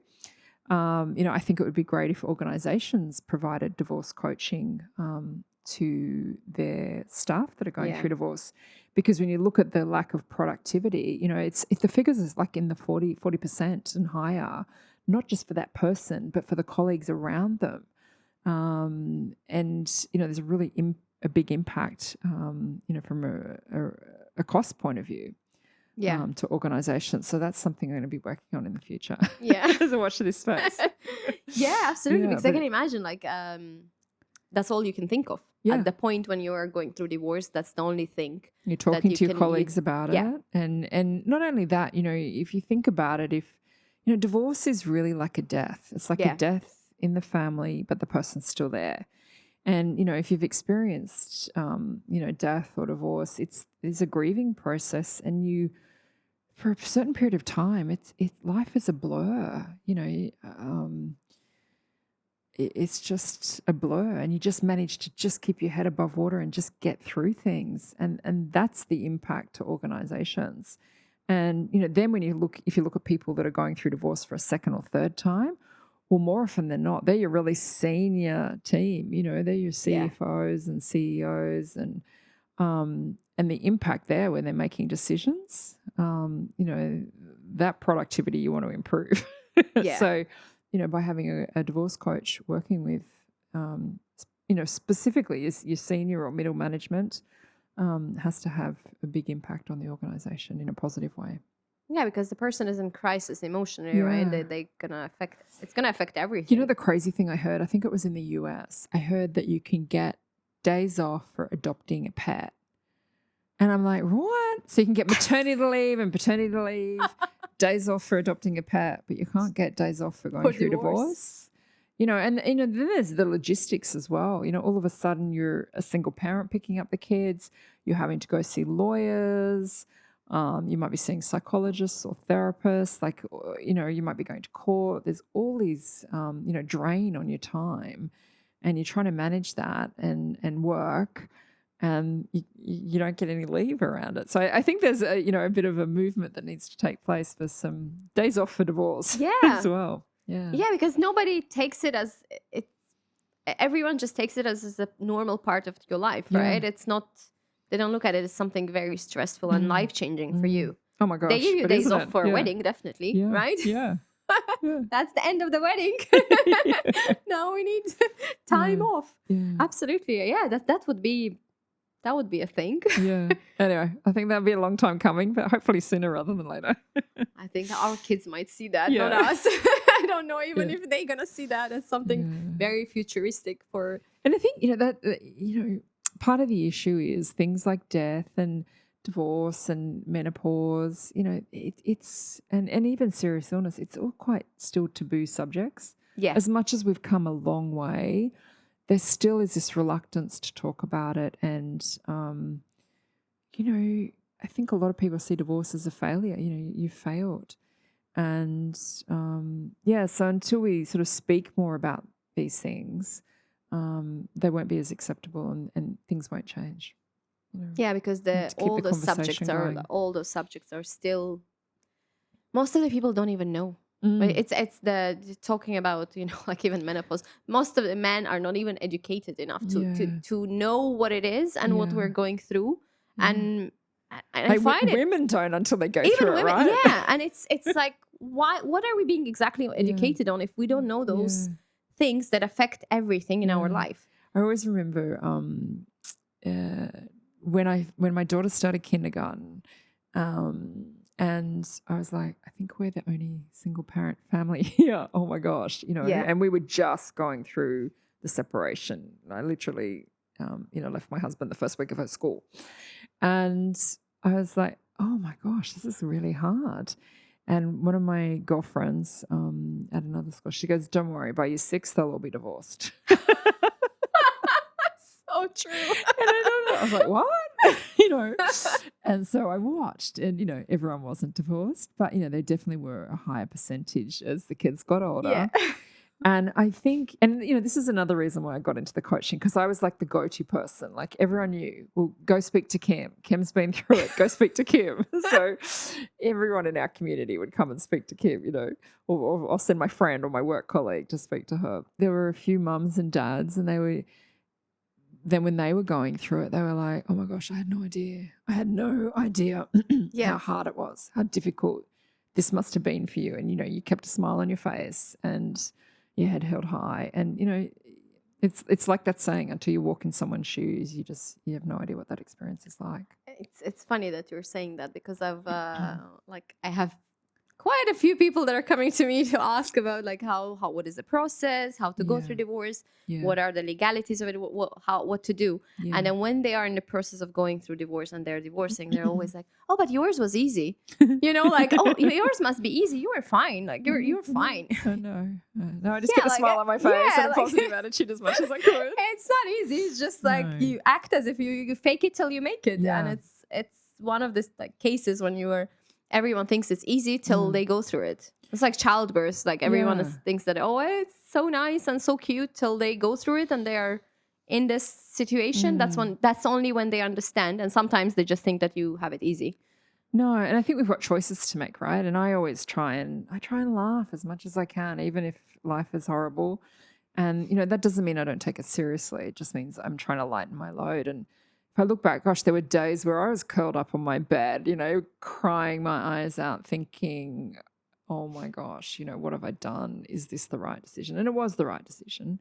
I think it would be great if organizations provided divorce coaching to their staff that are going through divorce, because when you look at the lack of productivity, if the figures is like in the 40% and higher, not just for that person, but for the colleagues around them. And there's a big impact, from a cost point of view, to organizations. So that's something I'm going to be working on in the future. Yeah. As I watch this space. Yeah, absolutely. Yeah, because I can imagine that's all you can think of. Yeah. At the point when you are going through divorce, that's the only thing. You're talking you to your can- colleagues about yeah. it. And not only that, if you think about it, divorce is really like a death. It's like Yeah. a death in the family, but the person's still there. And, if you've experienced, death or divorce, it's a grieving process. And for a certain period of time, life is a blur, it's just a blur, and you just manage to just keep your head above water and just get through things. And that's the impact to organizations. And, then if you look at people that are going through divorce for a second or third time, well, more often than not, they're your really senior team, they're your CFOs and CEOs, and the impact there when they're making decisions, that productivity you want to improve. Yeah. So, by having a divorce coach working with, specifically your senior or middle management, has to have a big impact on the organization in a positive way. Yeah, because the person is in crisis emotionally, right? Yeah. It's gonna affect everything. The crazy thing I heard, I think it was in the US, I heard that you can get days off for adopting a pet. And I'm like, what? So you can get maternity leave and paternity leave, days off for adopting a pet, but you can't get days off for going through divorce. And then there's the logistics as well. All of a sudden you're a single parent picking up the kids, you're having to go see lawyers, you might be seeing psychologists or therapists, you might be going to court. There's all these, drain on your time, and you're trying to manage that and work, and you don't get any leave around it. So I think there's a bit of a movement that needs to take place for some days off for divorce as well. Yeah. Yeah, because nobody takes it as it. Everyone just takes it as a normal part of your life, right? It's not. They don't look at it as something very stressful and life changing for you. Oh my gosh. They give you but days isn't off it? for a Yeah. wedding, definitely, Yeah. right? Yeah. Yeah. That's the end of the wedding. Now we need time off. Yeah. Absolutely, yeah. That would be a thing. Yeah. Anyway, I think that'll be a long time coming, but hopefully sooner rather than later. I think our kids might see that, Yeah. not us. I don't know even Yeah. if they're gonna see that as something very futuristic for. And I think, part of the issue is things like death and divorce and menopause, it's and even serious illness, it's all quite still taboo subjects. Yeah. As much as we've come a long way, there still is this reluctance to talk about it. And, I think a lot of people see divorce as a failure. You failed. And, so until we sort of speak more about these things, they won't be as acceptable, and things won't change. Yeah, because to keep all the those subjects conversation are still. Most of the people don't even know. Mm. But it's the talking about like even menopause. Most of the men are not even educated enough to know what it is and what Yeah. we're going through, Yeah. and And I find it women don't until they go even through women, it, right? yeah. And it's like, why? What are we being exactly educated on if we don't know those things that affect everything in our life? I always remember when my daughter started kindergarten, and I was like, I think we're the only single parent family here. Oh my gosh, and we were just going through the separation. I literally, left my husband the first week of her school, and I was like, oh my gosh, this is really hard. And one of my girlfriends at another school, she goes, don't worry, by year 6, they'll all be divorced. So true. And I was like, what? And so I watched, and, everyone wasn't divorced, but, there definitely were a higher percentage as the kids got older. Yeah. And I think, and, this is another reason why I got into the coaching, because I was like the go-to person. Like everyone knew, well, go speak to Kim. Kim's been through it. Go speak to Kim. So everyone in our community would come and speak to Kim, or I'll send my friend or my work colleague to speak to her. There were a few mums and dads, and then when they were going through it, they were like, oh my gosh, I had no idea. I had no idea how hard it was, how difficult this must have been for you. And, you kept a smile on your face and your head held high. And, it's like that saying, until you walk in someone's shoes, you have no idea what that experience is like. It's funny that you're saying that, because I've I have quite a few people that are coming to me to ask about like how what is the process, how to go through divorce, what are the legalities of it, what to do. And then when they are in the process of going through divorce and they're divorcing, they're always like, oh, but yours was easy, like, oh, yours must be easy, you were fine, like you're fine. Oh, no, I just get a smile on my face and a positive attitude as much as I could. It's not easy. It's just like you act as if you fake it till you make it. And it's one of the like cases when everyone thinks it's easy till they go through it. It's like childbirth. Like everyone thinks that, oh, it's so nice and so cute till they go through it and they are in this situation. That's only when they understand. And sometimes they just think that you have it easy. No, and I think we've got choices to make, right? And I always try and laugh as much as I can, even if life is horrible. And, that doesn't mean I don't take it seriously. It just means I'm trying to lighten my load. And if I look back, gosh, there were days where I was curled up on my bed, crying my eyes out, thinking, oh my gosh, what have I done? Is this the right decision? And it was the right decision.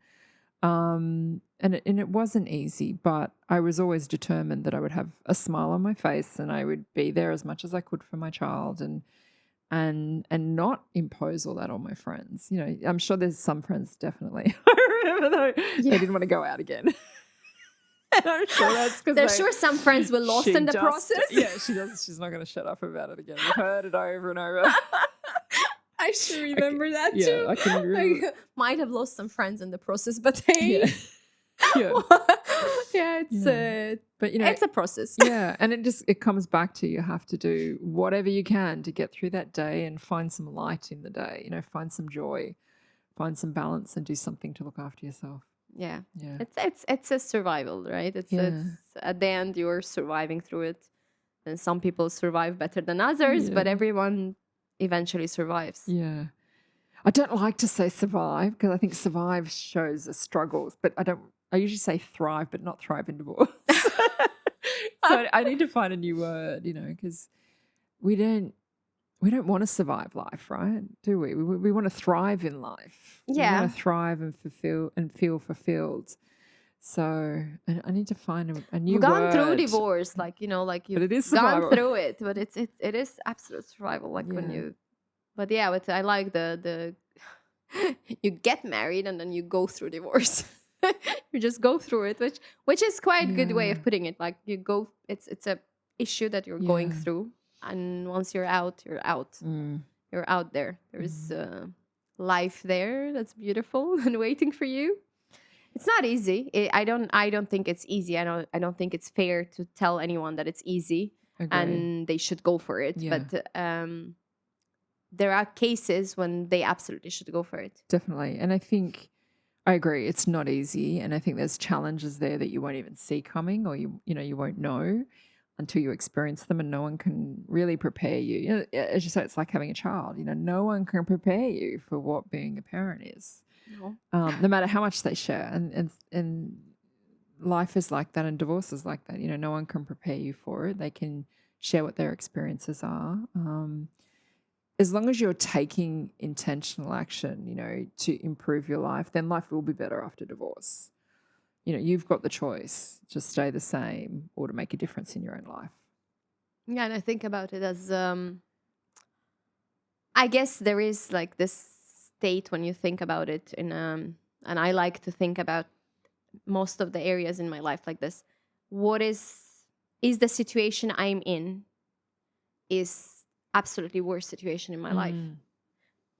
And it wasn't easy, but I was always determined that I would have a smile on my face and I would be there as much as I could for my child and not impose all that on my friends. I'm sure there's some friends definitely. I remember though, they didn't want to go out again. And I'm sure that's because there's sure some friends were lost in the process. Yeah, she does. She's not going to shut up about it again. We've heard it over and over. I sure remember that too. Yeah, I can remember. I might have lost some friends in the process, but hey, but it's a process. Yeah, and it comes back to you have to do whatever you can to get through that day and find some light in the day. Find some joy, find some balance, and do something to look after yourself. Yeah. It's a survival, right? It's at the end you're surviving through it, and some people survive better than others, but everyone eventually survives. Yeah, I don't like to say survive because I think survive shows a struggles, but I usually say thrive, but not thrive in divorce. So I need to find a new word, because we don't want to survive life, right? Do we? We want to thrive in life. Yeah. We want to thrive and fulfill and feel fulfilled. So I need to find a new word. We've gone through divorce, like you've gone through it, but it is absolute survival. Like when you, but I like the you get married and then you go through divorce. You just go through it, which is quite a good way of putting it. Like you go, it's a issue that you're going through. And once you're out, you're out. You're out there. There's life there that's beautiful and waiting for you. It's not easy. I don't think it's easy. I don't think it's fair to tell anyone that it's easy. Agreed. And they should go for it. Yeah. But there are cases when they absolutely should go for it. Definitely. And I think I agree. It's not easy. And I think there's challenges there that you won't even see coming, or you won't know until you experience them, and no one can really prepare you. As you say, it's like having a child. No one can prepare you for what being a parent is. No matter how much they share. And life is like that, and divorce is like that. No one can prepare you for it. They can share what their experiences are. As long as you're taking intentional action, to improve your life, then life will be better after divorce. You've got the choice to stay the same or to make a difference in your own life. Yeah, and I think about it as I guess there is like this state when you think about it and I like to think about most of the areas in my life like this. What is the situation I'm in is absolutely worst situation in my life.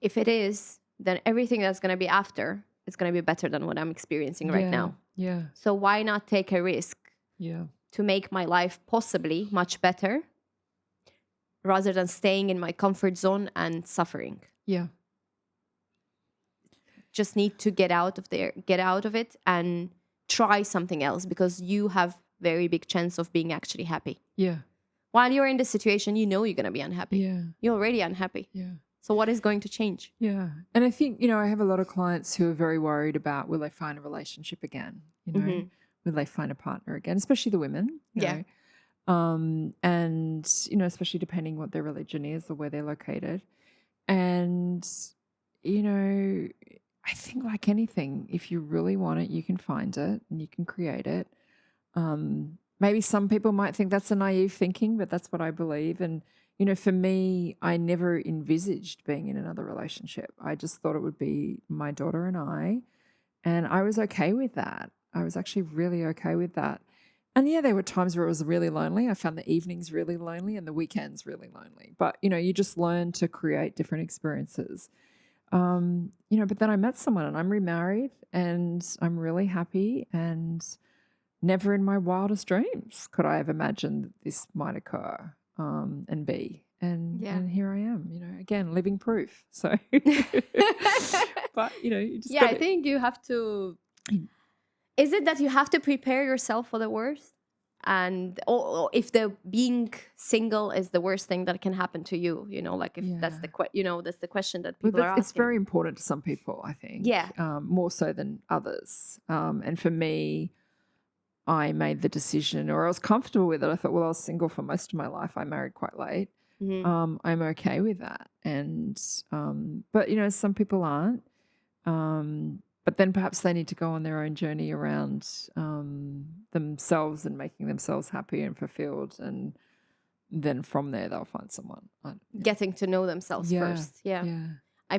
If it is, then everything that's going to be after is going to be better than what I'm experiencing right now. Yeah. So why not take a risk Yeah. to make my life possibly much better rather than staying in my comfort zone and suffering? Yeah. Just need to get out of it and try something else, because you have very big chance of being actually happy. Yeah. While you're in this situation, you're going to be unhappy. Yeah. You're already unhappy. Yeah. So what is going to change? Yeah. And I think, I have a lot of clients who are very worried about, will they find a relationship again? Will they find a partner again? Especially the women. you Yeah. know. And, especially depending what their religion is or where they're located. And, I think like anything, if you really want it, you can find it and you can create it. Maybe some people might think that's a naive thinking, but that's what I believe. And, for me, I never envisaged being in another relationship. I just thought it would be my daughter and I was okay with that. I was actually really okay with that. And yeah, there were times where it was really lonely. I found the evenings really lonely and the weekends really lonely. But, you just learn to create different experiences. But then I met someone and I'm remarried and I'm really happy, and never in my wildest dreams could I have imagined that this might occur and be. And here I am, again, living proof. So, but, you just I think you have to. Is it that you have to prepare yourself for the worst? And or if the being single is the worst thing that can happen to you, like if that's that's the question that people are asking. It's very important to some people, I think. Yeah. More so than others. And for me, I made the decision, or I was comfortable with it. I thought, well, I was single for most of my life. I married quite late. Mhm. I'm okay with that. And, but, some people aren't. But then perhaps they need to go on their own journey around themselves and making themselves happy and fulfilled. And then from there, they'll find someone. Getting to know themselves first. Yeah.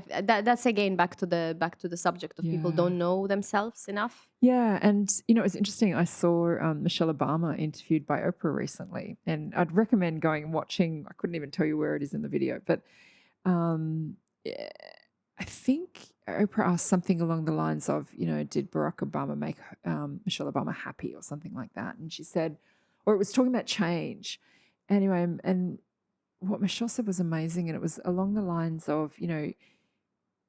That's again back to the subject of people don't know themselves enough. Yeah, and it's interesting. I saw Michelle Obama interviewed by Oprah recently, and I'd recommend going and watching. I couldn't even tell you where it is in the video, but I think Oprah asked something along the lines of, did Barack Obama make Michelle Obama happy or something like that? And she said, or it was talking about change. Anyway, and what Michelle said was amazing, and it was along the lines of,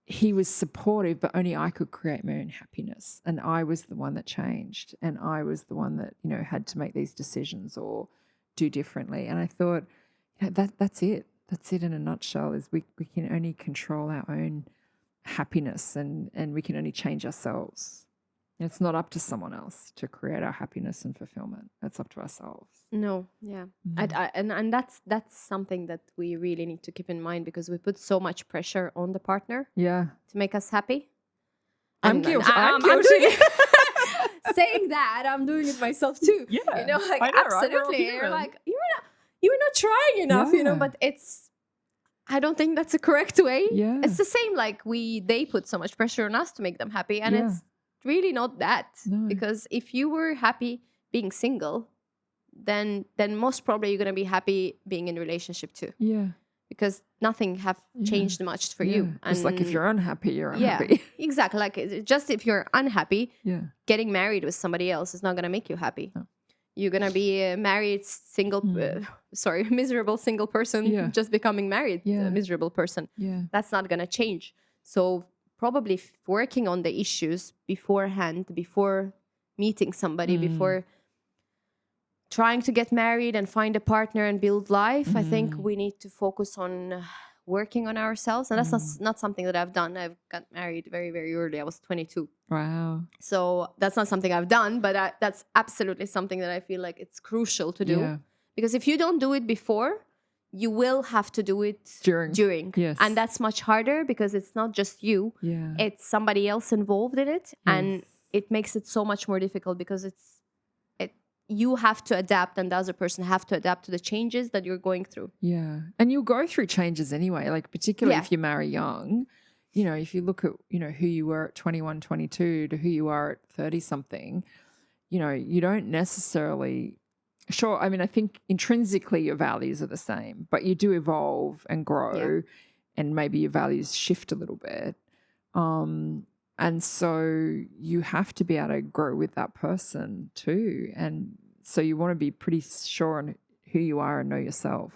he was supportive, but only I could create my own happiness. And I was the one that changed. And I was the one that, had to make these decisions or do differently. And I thought, that's it. That's it in a nutshell, is we can only control our own happiness and we can only change ourselves. And it's not up to someone else to create our happiness and fulfillment. It's up to ourselves. No, yeah. And that's something that we really need to keep in mind, because we put so much pressure on the partner to make us happy. I'm guilty. I'm guilty. I'm doing it. Saying that, I'm doing it myself too. Yeah. I know, Right? absolutely. You're like, you're not trying enough, but I don't think that's the correct way. Yeah. It's the same, like they put so much pressure on us to make them happy, and it's really not that. No. Because if you were happy being single, then most probably you're going to be happy being in a relationship too. Yeah. Because nothing have changed much for you. It's like if you're unhappy, you're unhappy. Yeah, exactly. Like just if you're unhappy, getting married with somebody else is not going to make you happy. No. You're going to be a married single, miserable single person just becoming married, a miserable person. Yeah. That's not going to change. So probably working on the issues beforehand, before meeting somebody, before trying to get married and find a partner and build life. I think we need to focus on working on ourselves. And that's not something that I've done. I've got married very, very early. I was 22. Wow. So that's not something I've done, but that's absolutely something that I feel like it's crucial to do. Because if you don't do it before, you will have to do it during. Yes. And that's much harder because it's not just you. Yeah. It's somebody else involved in it. And Yes. it makes it so much more difficult because you have to adapt and the other person have to adapt to the changes that you're going through. Yeah. And you'll go through changes anyway, like particularly Yeah. if you marry young. You know, if you look at, you know, who you were at 21, 22 to who you are at 30 something, you know, you don't necessarily, sure, I mean, I think intrinsically your values are the same, but you do evolve and grow and maybe your values shift a little bit. And so you have to be able to grow with that person too. And so you want to be pretty sure on who you are and know yourself.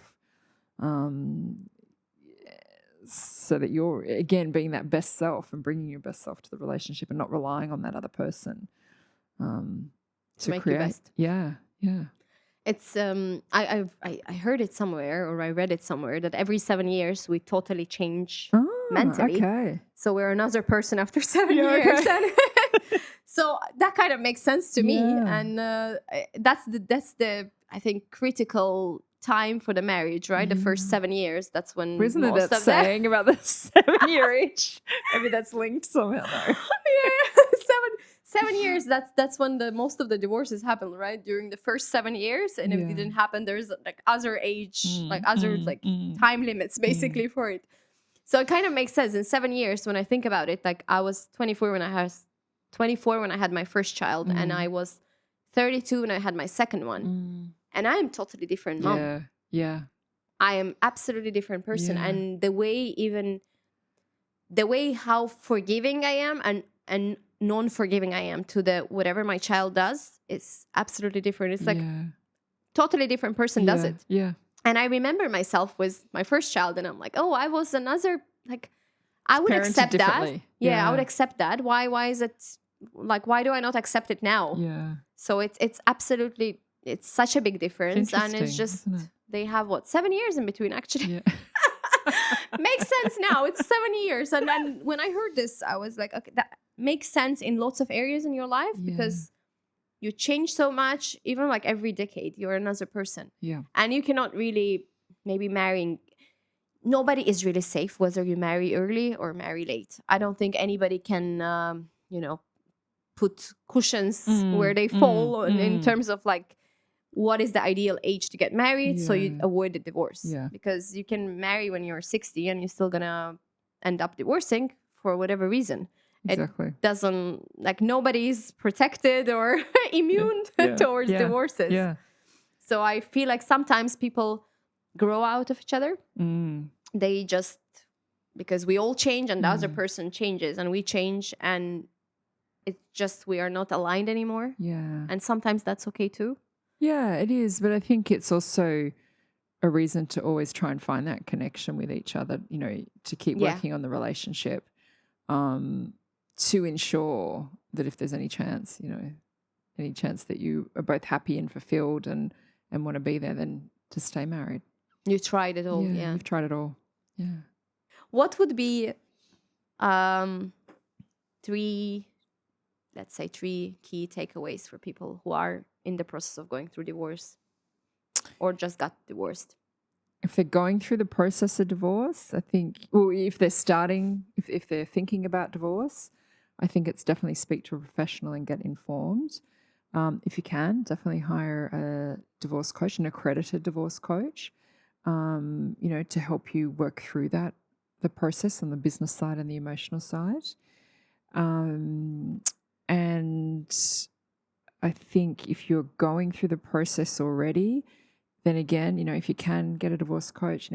So that you're, again, being that best self and bringing your best self to the relationship and not relying on that other person to make create. your best. Yeah, yeah. It's I heard it somewhere or I read it somewhere that every 7 years we totally change mentally. Okay. So we're another person after 7 Yeah, years. okay. And so that kind of makes sense to me. Yeah. And that's the I think critical time for the marriage, right? The first 7 years. That's when Isn't it most that of the saying about the 7-year itch? Maybe that's linked somehow though. yeah, 7 years. That's when the most of the divorces happen, right? During the first 7 years, and if Yeah. it didn't happen, there's like other age, like other like time limits basically for it. So it kind of makes sense. In 7 years, when I think about it, like I was 24 when I had my first child, and I was 32 when I had my second one, and I am totally different mom. Yeah, yeah. I am absolutely different person, Yeah. and the way how forgiving I am and non-forgiving I am to the whatever my child does is absolutely different. It's like yeah. totally different person does it. Yeah. And I remember myself with my first child, and I'm like, oh, I was another, like, I would Parented accept that. differently. Yeah, I Yeah. would accept that. Why is it like, why do I not accept it now? Yeah. So it's absolutely, it's such a big difference. And it's interesting, just, isn't it? they have 7 years in between actually. Yeah. Makes sense now. It's 7 years. And then when I heard this, I was like, okay, that makes sense in lots of areas in your life Yeah. because you change so much, even like every decade, you're another person. Yeah. And you cannot really maybe marrying. Nobody is really safe whether you marry early or marry late. I don't think anybody can, put cushions where they fall in terms of like what is the ideal age to get married so you Yeah. avoid the divorce. Yeah. Because you can marry when you're 60 and you're still gonna end up divorcing for whatever reason. Exactly. Doesn't, like, nobody's protected or immune Yeah. towards Yeah. divorces. Yeah. So I feel like sometimes people grow out of each other. They just, because we all change and the other person changes and we change, and it's just we are not aligned anymore. Yeah. And sometimes that's okay too. Yeah, it is. But I think it's also a reason to always try and find that connection with each other, you know, to keep Yeah. working on the relationship, to ensure that if there's any chance, you know, any chance that you are both happy and fulfilled and want to be there, then to stay married. You tried it all. Yeah. You've tried it all. Yeah. What would be three key takeaways for people who are in the process of going through divorce or just got divorced? If they're going through the process of divorce, I think, well, if they're thinking about divorce, I think it's definitely speak to a professional and get informed. If you can, definitely hire a divorce coach, an accredited divorce coach, to help you work through the process on the business side and the emotional side. And I think if you're going through the process already, then again, if you can get a divorce coach,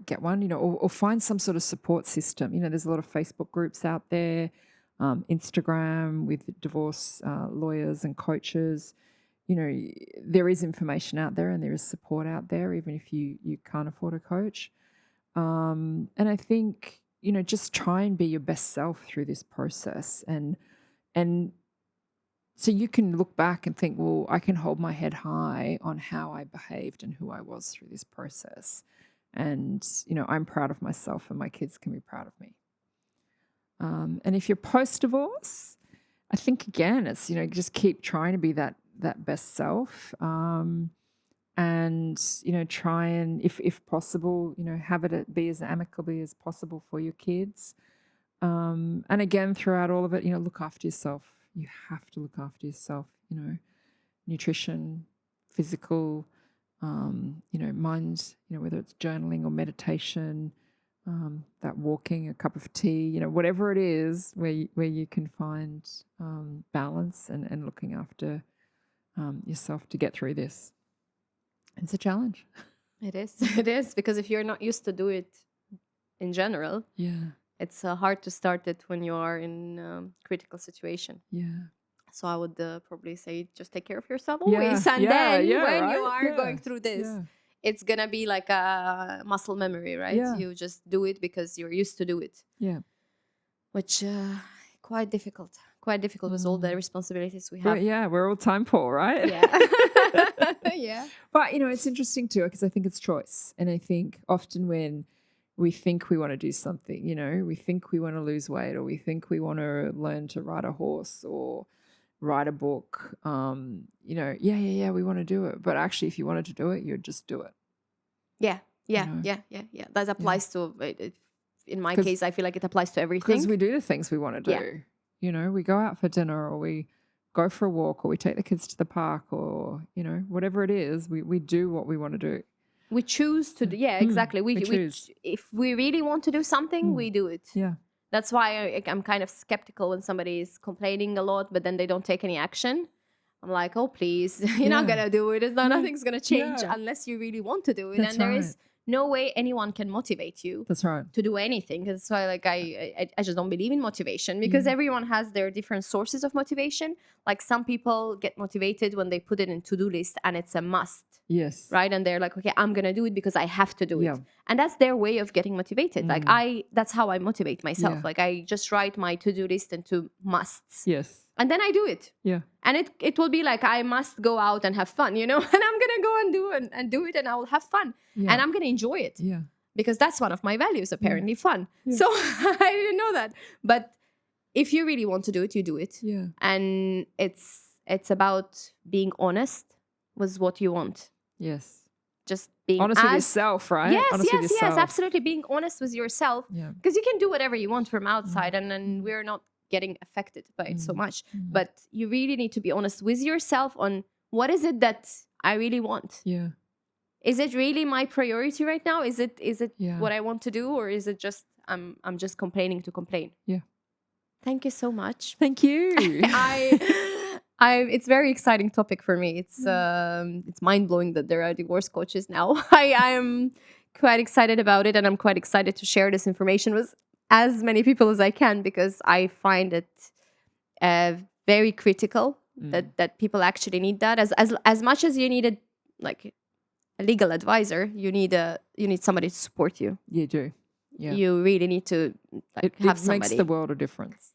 get one, or find some sort of support system. There's a lot of Facebook groups out there, Instagram with divorce lawyers and coaches. There is information out there and there is support out there, even if you can't afford a coach. And I think, just try and be your best self through this process. And so you can look back and think, well, I can hold my head high on how I behaved and who I was through this process. And, I'm proud of myself and my kids can be proud of me. And if you're post-divorce, I think, again, it's, just keep trying to be that that best self. And try and if possible, have it be as amicably as possible for your kids. And again, throughout all of it, look after yourself. You have to look after yourself. Nutrition, physical, mind. Whether it's journaling or meditation, that walking, a cup of tea. Whatever it is, where you can find balance and looking after yourself to get through this. It's a challenge. It is. It is, because if you're not used to do it in general, it's hard to start it when you are in critical situation. Yeah. So I would probably say just take care of yourself always, and then when you are going through this, it's gonna be like a muscle memory, right? Yeah. You just do it because you're used to do it. Yeah. Which quite difficult with all the responsibilities we have. But we're all time poor, right? Yeah. Yeah. But it's interesting too, because I think it's choice. And I think often when we think we want to do something, we think we want to lose weight, or we think we want to learn to ride a horse or write a book, we want to do it. But actually, if you wanted to do it, you'd just do it. Yeah. That applies to, in my case, I feel like it applies to everything. Because we do the things we want to do. We go out for dinner, or we go for a walk, or we take the kids to the park, or, whatever it is, we do what we want to do. We choose to do, exactly. We choose. If we really want to do something, we do it. Yeah. That's why I'm kind of skeptical when somebody is complaining a lot, but then they don't take any action. I'm like, oh, please, you're not going to do it. Nothing's going to change unless you really want to do it. That's and there is no way anyone can motivate you. That's right. To do anything. That's why, like, I just don't believe in motivation, because everyone has their different sources of motivation. Like, some people get motivated when they put it in to-do list and it's a must. Yes. Right. And they're like, okay, I'm going to do it because I have to do it. And that's their way of getting motivated. Like, that's how I motivate myself. Like, I just write my to-do list into musts. Yes. And then I do it. Yeah. And it will be like, I must go out and have fun, and I'm going to go and do it, and I will have fun. Yeah. And I'm going to enjoy it. Yeah. Because that's one of my values, apparently, fun. Yeah. So I didn't know that. But if you really want to do it, you do it. Yeah. And it's about being honest with what you want. Yes. Just being honest with yourself, right? Yes, absolutely. Being honest with yourself. Yeah. Because you can do whatever you want from outside, and we're not getting affected by it so much. But you really need to be honest with yourself on what is it that I really want. Yeah. Is it really my priority right now? Is it what I want to do, or is it just I'm just complaining to complain? Yeah. Thank you so much. Thank you. It's a very exciting topic for me. It's mind-blowing that there are divorce coaches now. I am quite excited about it, and I'm quite excited to share this information with as many people as I can, because I find it very critical that people actually need that. As much as you need a legal advisor, you need somebody to support you. You do. Yeah. You really need to have somebody. It makes the world a difference.